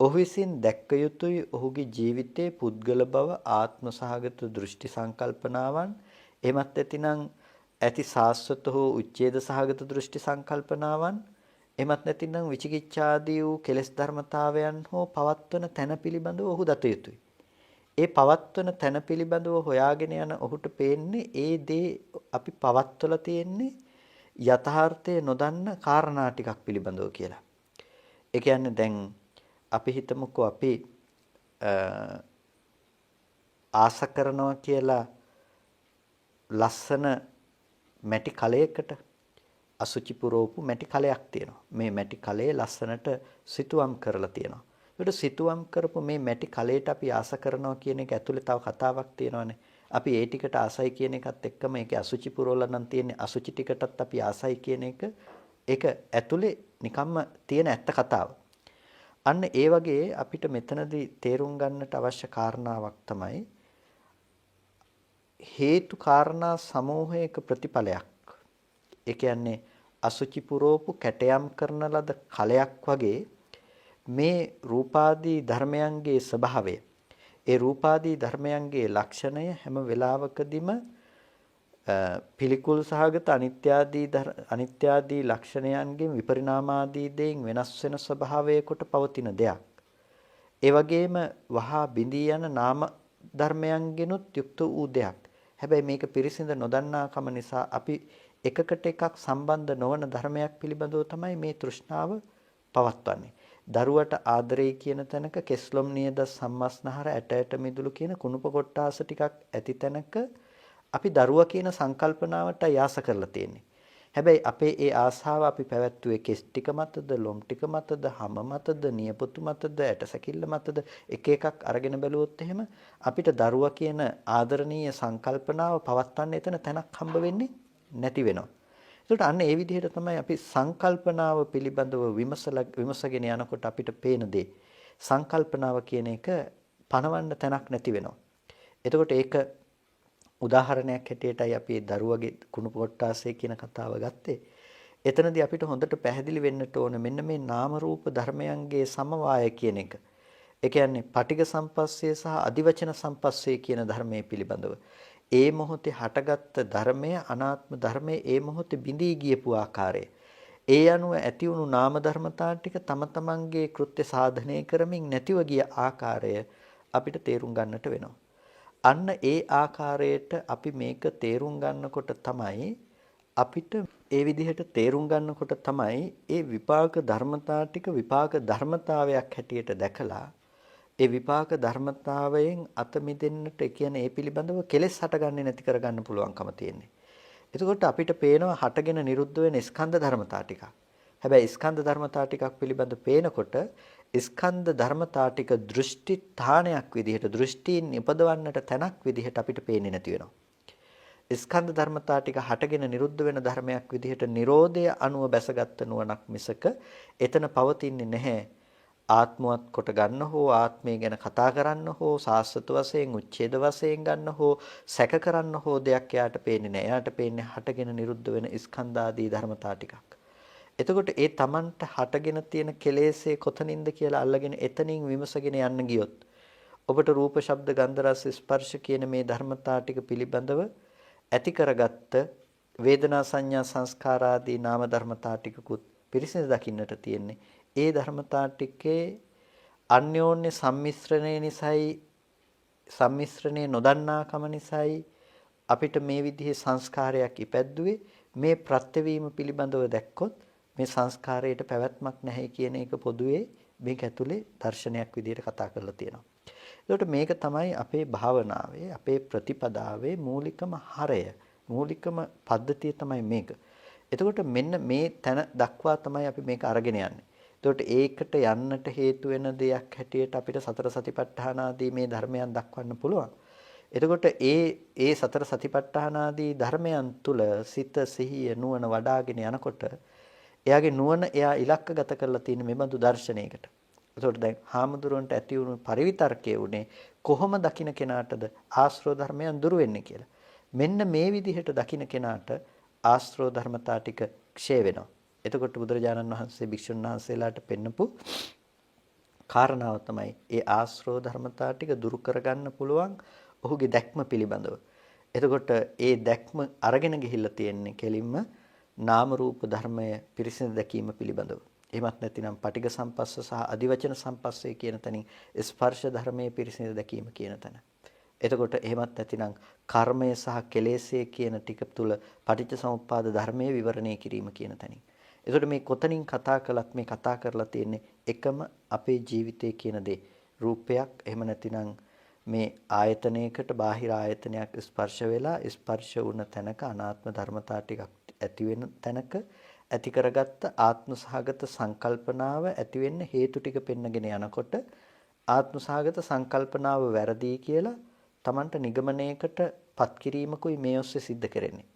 ඔහු විසින් දැක්ක යුතුයි ඔහුගේ ජීවිතයේ පුද්ගල බව ආත්ම සහගත දෘෂ්ටි සංකල්පනාවන් එමත් ඇතිනම් ඇති සාස්වත හෝ උච්ඡේද සහගත දෘෂ්ටි සංකල්පනාවන් එමත් නැතිනම් විචිකිච්ඡාදී වූ කෙලෙස් ධර්මතාවයන් හෝ පවත්වන තැන පිළිබඳව ඔහු දත යුතුයි. ඒ පවත්වන තැන පිළිබඳව හොයාගෙන යන ඔහුට පේන්නේ ඒ දේ අපි පවත්වලා තියෙන්නේ යථාර්ථය නොදන්න කාරණා ටිකක් පිළිබඳව කියලා. ඒ කියන්නේ දැන් අපි හිතමුකෝ අපි ආස කරනවා කියලා ලස්සන මැටි කලයකට අසුචි පුරෝපු මැටි කලයක් තියෙනවා. මේ මැටි කලයේ ලස්සනට සිතුවම් කරලා තියෙනවා. ඒකට සිතුවම් කරපු මේ මැටි කලයට අපි ආස කරනවා කියන එක ඇතුලේ තව කතාවක් තියෙනවානේ. අපි ඒ ටිකට ආසයි කියන එකත් එක්කම ඒකේ අසුචි පුරවලා නම් තියෙන්නේ අසුචි ටිකටත් අපි ආසයි කියන එක ඒක ඇතුලේ නිකම්ම තියෙන ඇත්ත කතාව. අන්න ඒ වගේ අපිට මෙතනදී තේරුම් ගන්නට අවශ්‍ය කාරණාවක් තමයි හේතු කාරණා සමූහයක ප්‍රතිඵලයක්. ඒ කියන්නේ අසුචි පුරෝපු කැටයම් කරන ලද කලයක් වගේ මේ රූපාදී ධර්මයන්ගේ ස්වභාවය ඒ රූපාදී ධර්මයන්ගේ ලක්ෂණය හැම වෙලාවකදීම පිළිකුල් සහගත අනිත්‍යාදී ලක්ෂණයන්ගෙන් විපරිණාමාදී දෙයින් වෙනස් වෙන ස්වභාවයකට පවතින දෙයක්. ඒ වගේම වහා බිඳී යන නාම ධර්මයන්ගෙනුත් යුක්ත වූ දෙයක්. හැබැයි මේක පිරිසිඳ නොදන්නාකම නිසා අපි එකකට එකක් සම්බන්ධ නොවන ධර්මයක් පිළිබඳව තමයි මේ තෘෂ්ණාව පවත්වන්නේ. දරුවට ආදරේ කියන තැනක කෙස්ලොම් නියද සම්මස්නහර ඇට මිදුළු කියන කුණුප කොට්ටාස ටිකක් ඇති තැනක අපි දරුවා කියන සංකල්පනාවට ආස කරලා තියෙන්නේ. හැබැයි අපේ ඒ ආසාව අපි පැවැත්වුවේ කෙස් ටික මතද, ලොම් ටික මතද, හම මතද, නියපොතු මතද, ඇටසැකිල්ල මතද එක එකක් අරගෙන බැලුවොත් එහෙම අපිට දරුවා කියන ආදරණීය සංකල්පනාව පවත්වන්න එතන තැනක් හම්බ වෙන්නේ නැති වෙනවා. ඒකට අන්න ඒ විදිහට තමයි අපි සංකල්පනාව පිළිබඳව විමසගෙන යනකොට අපිට පේන දේ සංකල්පනාව කියන එක පනවන්න තැනක් නැති වෙනවා. එතකොට ඒක උදාහරණයක් හැටියටයි අපි දරුවගේ කුණු පොට්ටාසේ කියන කතාව ගත්තේ. එතනදී අපිට හොඳට පැහැදිලි වෙන්නට ඕන මෙන්න මේ නාම රූප ධර්මයන්ගේ සමவாய කියන එක. ඒ කියන්නේ පටිඝ සම්පස්සේ සහ අදිවචන සම්පස්සේ කියන ධර්මයේ පිළිබඳව. ඒ මොහොතේ හටගත්ත ධර්මය අනාත්ම ධර්මයේ ඒ මොහොතේ බිඳී ගියපු ආකාරය. ඒ අනුව ඇති වුණු නාම ධර්මතා ටික තම තමන්ගේ කෘත්‍ය සාධනය කරමින් නැතිව ගිය ආකාරය අපිට තේරුම් ගන්නට වෙනවා. අන්න ඒ ආකාරයට අපි මේක තේරුම් ගන්නකොට තමයි අපිට ඒ විදිහට තේරුම් ගන්නකොට තමයි ඒ විපාක ධර්මතා ටික විපාක ධර්මතාවයක් හැටියට දැකලා ඒ විපාක ධර්මතාවයෙන් අත මිදෙන්නට කියන්නේ ඒ පිළිබඳව කෙලෙස් හටගන්නේ නැති කරගන්න පුළුවන්කම තියෙන්නේ. එතකොට අපිට පේනවා හටගෙන නිරුද්ධ වෙන ස්කන්ධ ධර්මතා ටිකක්. හැබැයි ස්කන්ධ ධර්මතා ටිකක් පිළිබඳ පේනකොට ස්කන්ධ ධර්මතා ටික දෘෂ්ටි ථානයක් විදිහට දෘෂ්ටීන් ඉපදවන්නට තැනක් විදිහට අපිට පේන්නේ නැති වෙනවා. ස්කන්ධ ධර්මතා ටික හටගෙන නිරුද්ධ වෙන ධර්මයක් විදිහට Nirodha අනුව බැසගත් නුවණක් මිසක එතන පවතින්නේ නැහැ. ආත්මවත් කොට ගන්න හෝ ආත්මය ගැන කතා කරන්න හෝ සාස්වත වශයෙන් උච්ඡේද වශයෙන් ගන්න හෝ සැක කරන්න හෝ දෙයක් එයාට පේන්නේ නැහැ. එයාට පේන්නේ හටගෙන නිරුද්ධ වෙන ස්කන්ධාදී ධර්මතා ටිකක්. එතකොට ඒ Tamanට හටගෙන තියෙන කෙලෙස්ේ කොතනින්ද කියලා අල්ලගෙන එතනින් විමසගෙන යන්න ගියොත් ඔබට රූප, ශබ්ද, ගන්ධ, රස, ස්පර්ශ කියන මේ ධර්මතා ටික පිළිබඳව ඇති කරගත්ත වේදනා, සංඥා, සංස්කාර ආදී නාම ධර්මතා ටිකකුත් පිරිසිදු දකින්නට තියෙන්නේ. ඒ ධර්මතා ටිකේ අන්‍යෝන්‍ය සම්මිශ්‍රණය නිසායි සම්මිශ්‍රණය නොදන්නාකම නිසායි අපිට මේ විදිහේ සංස්කාරයක් ඉපැද්දුවේ. මේ ප්‍රත්‍යවීම පිළිබඳව දැක්කොත් මේ සංස්කාරයට පැවැත්මක් නැහැ කියන එක පොදුවේ මේක ඇතුලේ දර්ශනයක් විදිහට කතා කරලා තියෙනවා. ඒකට මේක තමයි අපේ භාවනාවේ අපේ ප්‍රතිපදාවේ මූලිකම හරය. මූලිකම පද්ධතිය තමයි මේක. එතකොට මෙන්න මේ තැන දක්වා තමයි අපි මේක අරගෙන යන්නේ. එතකොට ඒකට යන්නට හේතු වෙන දෙයක් හැටියට අපිට සතර සතිපට්ඨාන ආදී මේ ධර්මයන් දක්වන්න පුළුවන්. එතකොට ඒ සතර සතිපට්ඨාන ආදී ධර්මයන් තුල සිත සිහිය නුවණ වඩ아가ගෙන යනකොට එයාගේ නුවණ එයා ඉලක්කගත කරලා තියෙන මේ බඳු දර්ශනයකට. එතකොට දැන් හාමුදුරුවන්ට ඇති වුණු පරිවිතර්කයේ උනේ කොහොම දකින්න කෙනාටද ආශ්‍රව ධර්මයන් දුරු වෙන්නේ කියලා. මෙන්න මේ විදිහට දකින්න කෙනාට ආශ්‍රව ධර්මතා ටික ක්ෂය වෙනවා. එතකොට බුදුරජාණන් වහන්සේ භික්ෂුන් වහන්සේලාට පෙන්නපු කාරණාව තමයි ඒ ආශ්‍රව ධර්මතා ටික දුරු කරගන්න පුළුවන් ඔහුගේ දැක්ම පිළිබඳව. එතකොට ඒ දැක්ම අරගෙන ගිහිල්ලා තියෙන්නේ කෙලින්ම නාම රූප ධර්මය පිරිසිදු දැකීම පිළිබඳව. එහෙමත් නැතිනම් පටිඝ සම්පස්ස සහ අදිවචන සම්පස්සේ කියන තැනින් ස්පර්ශ ධර්මයේ පිරිසිදු දැකීම කියන තැන. එතකොට එහෙමත් නැතිනම් කර්මය සහ කෙලෙස්ය කියන ටික තුල පටිච්චසමුප්පාද ධර්මයේ විවරණය කිරීම කියන තැනින්. එතකොට මේ කොතනින් කතා කළත් මේ කතා කරලා තියෙන්නේ එකම අපේ ජීවිතයේ කියන දේ. රූපයක් එහෙම නැතිනම් මේ ආයතනයකට බාහිර ආයතනයක් ස්පර්ශ වෙලා ස්පර්ශ වුණ තැනක අනාත්ම ධර්මතා ටිකක් ඇති වෙන තැනක ඇති කරගත්ත ආත්ම සහගත සංකල්පනාව ඇති වෙන්න හේතු ටික පෙන්නගෙන යනකොට ආත්ම සහගත සංකල්පනාව වැරදි කියලා Tamanට නිගමනයකට පත් කිරීමකුයි මේ ඔස්සේ සිද්ධ කරන්නේ.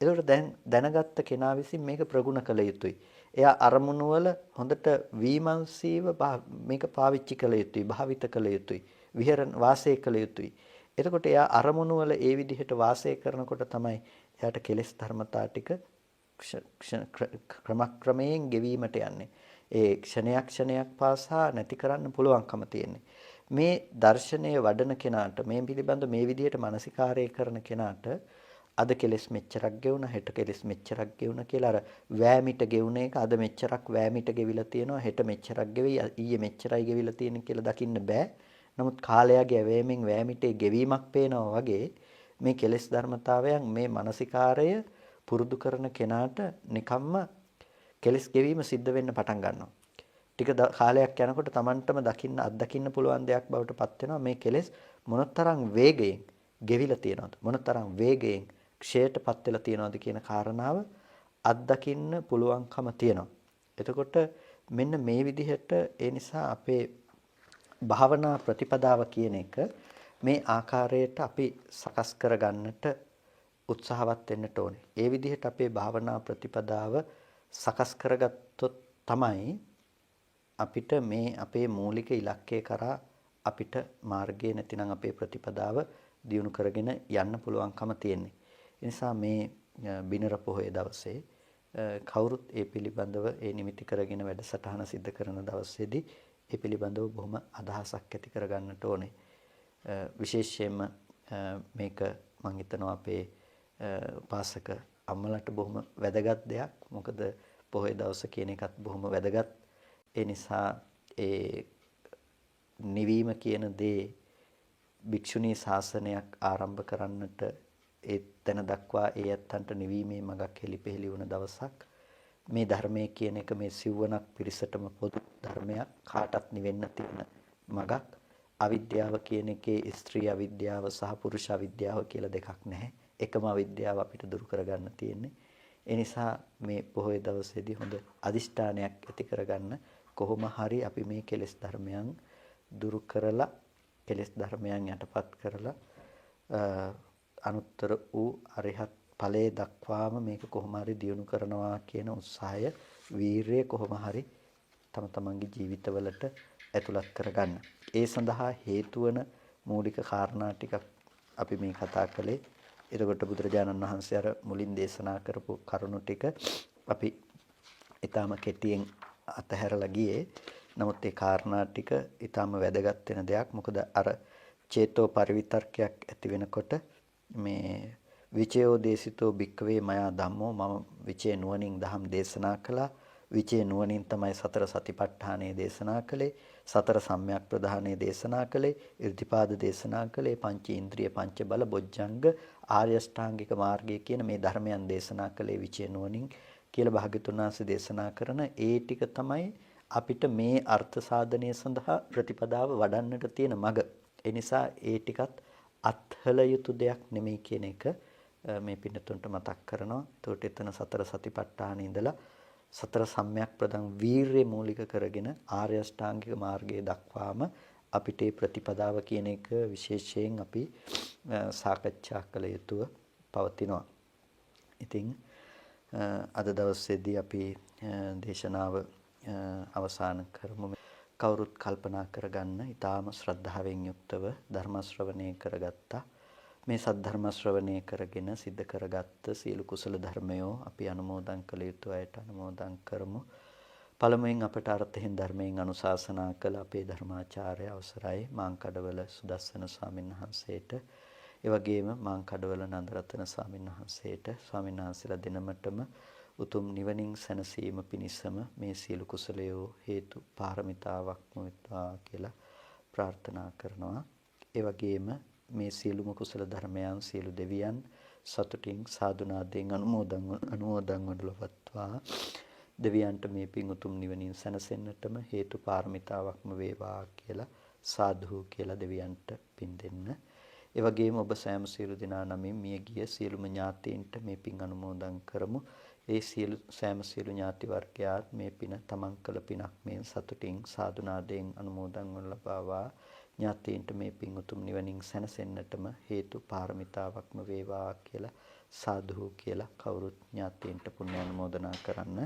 ඒකට දැන් දැනගත්ත කෙනා විසින් මේක ප්‍රගුණ කළ යුතුයි. එයා අරමුණු වල හොඳට විමර්ශීව මේක පාවිච්චි කළ යුතුයි, භාවිත කළ යුතුයි, වාසය කළ යුතුයි. එතකොට එයා අරමුණු වල ඒ විදිහට වාසය කරනකොට තමයි එයාට කෙලෙස් ධර්මතා ටික ක්‍රමක්‍රමයෙන් ගෙවීමට යන්නේ. ඒ ක්ෂණයක් පාසා නැති කරන්න පුළුවන්කම තියෙන්නේ. මේ දර්ශනය වඩන කෙනාට මේ පිළිබඳ මේ විදිහට මානසිකාරය කරන කෙනාට අද කෙලෙස් මෙච්චරක් ගෙවුණා හෙට කෙලෙස් මෙච්චරක් ගෙවුණා කියලා අර වෑමිට ගෙවුණ එක අද මෙච්චරක් වෑමිට ගෙවිලා තියෙනවා හෙට මෙච්චරක් ගෙවි ඊයේ මෙච්චරයි ගෙවිලා තියෙන කියලා දකින්න බෑ. නමුත් කාලයගේ ඇවෑමෙන් වෑමිටේ ගෙවීමක් පේනවා වගේ මේ කෙලෙස් ධර්මතාවයන් මේ මානසිකාරය පුරුදු කරන කෙනාට නිකම්ම කෙලෙස් ගෙවීම සිද්ධ වෙන්න පටන් ගන්නවා. ටික කාලයක් යනකොට Tamanටම අත්දකින්න පුළුවන් දෙයක් බවට පත් වෙනවා මේ කෙලෙස් මොනතරම් වේගයෙන් ගෙවිලා තියෙනවද මොනතරම් වේගයෙන් ක්ෂයටපත් වෙලා තියෙනවද කියන කාරණාව අත්දකින්න පුළුවන්කම තියෙනවා. එතකොට මෙන්න මේ විදිහට ඒ නිසා අපේ භාවනා ප්‍රතිපදාව කියන එක මේ ආකාරයට අපි සකස් කරගන්නට උත්සාහවත් වෙන්නට ඕනේ. ඒ විදිහට අපේ භාවනා ප්‍රතිපදාව සකස් කරගත්තොත් තමයි අපිට මේ අපේ මූලික ඉලක්කය කරා අපිට මාර්ගය නැතිනම් අපේ ප්‍රතිපදාව දියුණු කරගෙන යන්න පුළුවන්කම තියෙන්නේ. ඒ නිසා මේ බිනර පොහොය දවසේ කවුරුත් ඒ පිළිබඳව ඒ නිමිති කරගෙන වැඩසටහන සිද්ධ කරන දවසේදී ඒ පිළිබඳව බොහොම අදහසක් ඇති කරගන්නට ඕනේ. විශේෂයෙන්ම මේක මම හිතනවා අපේ පාසක අම්මලට බොහොම වැදගත් දෙයක්. මොකද පොහොය දවස කියන එකත් බොහොම වැදගත්. ඒ නිසා ඒ නිවීම කියන දේ භික්ෂුණී ශාසනයක් ආරම්භ කරන්නට ඒ තැන දක්වා ඒ ඇත්තන්ට නිවීමේ මඟක් හෙළිපෙහෙළි වුණ දවසක්. මේ ධර්මයේ කියන එක මේ සිව්වනක් පිරිසටම පොදු ධර්මයක්. කාටත් නිවෙන්න තියෙන මඟක්. අවිද්‍යාව කියන එකේ ස්ත්‍රී අවිද්‍යාව සහ පුරුෂ අවිද්‍යාව කියලා දෙකක් නැහැ. එකම අවිද්‍යාව අපිට දුරු කරගන්න තියෙන්නේ. ඒ නිසා මේ පොහොය දවසේදී හොඳ අදිෂ්ඨානයක් ඇති කරගන්න කොහොම හරි අපි මේ කෙලෙස් ධර්මයන් දුරු කරලා කෙලෙස් ධර්මයන් යටපත් කරලා අනුත්තර වූ අරිහත් ඵලයේ දක්වාම මේක කොහොම හරි දියුණු කරනවා කියන උත්සාහය වීරිය කොහොම හරි තම තමන්ගේ ජීවිතවලට ඇතුළත් කරගන්න. ඒ සඳහා හේතු වන මූලික කාරණා ටිකක් අපි මේ කතා කළේ. එතකොට බුදුරජාණන් වහන්සේ අර මුලින් දේශනා කරපු කරුණු ටික අපි ඊටාම කෙටියෙන් අතහැරලා ගියේ. නමුත් ඒ කාරණා ටික ඊටාම වැදගත් වෙන දෙයක්. මොකද අර චේතෝ පරිවිතර්කයක් ඇති වෙනකොට මේ විචයෝ දේශිතෝ භික්කවේ මයා ධම්මෝ මම විචේ නුවණින් ධම් දේශනා කළා. විචේ නුවණින් තමයි සතර සතිපට්ඨානය දේශනා කළේ. සතර සම්‍යක් ප්‍රධානය දේශනා කළේ. ඉර්ධිපාද දේශනා කළේ. පංච ඉන්ද්‍රිය පංච බල බොජ්ජංග ආර්ය ශ්‍රාංගික මාර්ගය කියන මේ ධර්මයන් දේශනා කළේ විචේ නුවණින් කියලා භාග්‍යතුන් වහන්සේ දේශනා කරන ඒ ටික තමයි අපිට මේ අර්ථ සාධනය සඳහා ප්‍රතිපදාව වඩන්නට තියෙන මඟ. ඒ නිසා ඒ ටිකත් අත්හල යුතු දෙයක් නෙමෙයි කියන එක මේ පින්නතුන්ට මතක් කරනවා. ඒකට එතන සතර සතිපට්ඨාන ඉඳලා සතර සම්‍යක් ප්‍රදන් වීරිය මූලික කරගෙන ආර්ය අෂ්ටාංගික මාර්ගයේ දක්වාම අපිට මේ ප්‍රතිපදාව කියන එක විශේෂයෙන් අපි සාකච්ඡා කළ යුතුව පවතිනවා. ඉතින් අද දවසේදී අපි දේශනාව අවසන් කරමු. කවුරුත් කල්පනා කරගන්න ඊටාම ශ්‍රද්ධාවෙන් යුක්තව ධර්ම ශ්‍රවණය කරගත්තා. මේ සද්ධර්ම ශ්‍රවණය කරගෙන සිද්ධ කරගත්ත සියලු කුසල ධර්මයෝ අපි අනුමෝදන් කළ යුතු අයට අනුමෝදන් කරමු. පළමුවෙන් අපට අර්ථයෙන් ධර්මයෙන් අනුශාසනා කළ අපේ ධර්මාචාර්ය අවසරයි මාංකඩවල සුදස්සන ස්වාමීන් වහන්සේට, ඒ වගේම මාංකඩවල නන්දරතන ස්වාමීන් වහන්සේට, ස්වාමීන් වහන්සේලා දෙනමතම උතුම් නිවනින් සැනසීම පිණිසම මේ සියලු කුසලයෝ හේතු පාරමිතාවක්ම වෙත්වා කියලා ප්‍රාර්ථනා කරනවා. ඒ වගේම මේ සියලුම කුසල ධර්මයන් සියලු දෙවියන් සතුටින් සාදුනාදයෙන් අනුමෝදන් වඩලවත්වා. දෙවියන්ට මේ පින් උතුම් නිවනින් සැනසෙන්නටම හේතු පාරමිතාවක්ම වේවා කියලා සාදු කියලා දෙවියන්ට පින් දෙන්න. ඒ වගේම ඔබ සෑම සියලු දෙනා නමින් මිය ගිය සියලුම ඥාතීන්ට මේ පින් අනුමෝදන් කරමු. ඒ සෑම සියලු ඥාති වර්ගයාත් මේ පින තමන් කළ පිනක් මේ සතුටින් සාදුනාදයෙන් අනුමෝදන් වන ලබාවා. ඥාතීන්ට මේ පින් උතුම් නිවනින් සැනසෙන්නටම හේතු පාරමිතාවක්ම වේවා කියලා සාදු කියලා කවුරුත් ඥාතීන්ට පුණ්‍ය අනුමෝදනා කරන්න.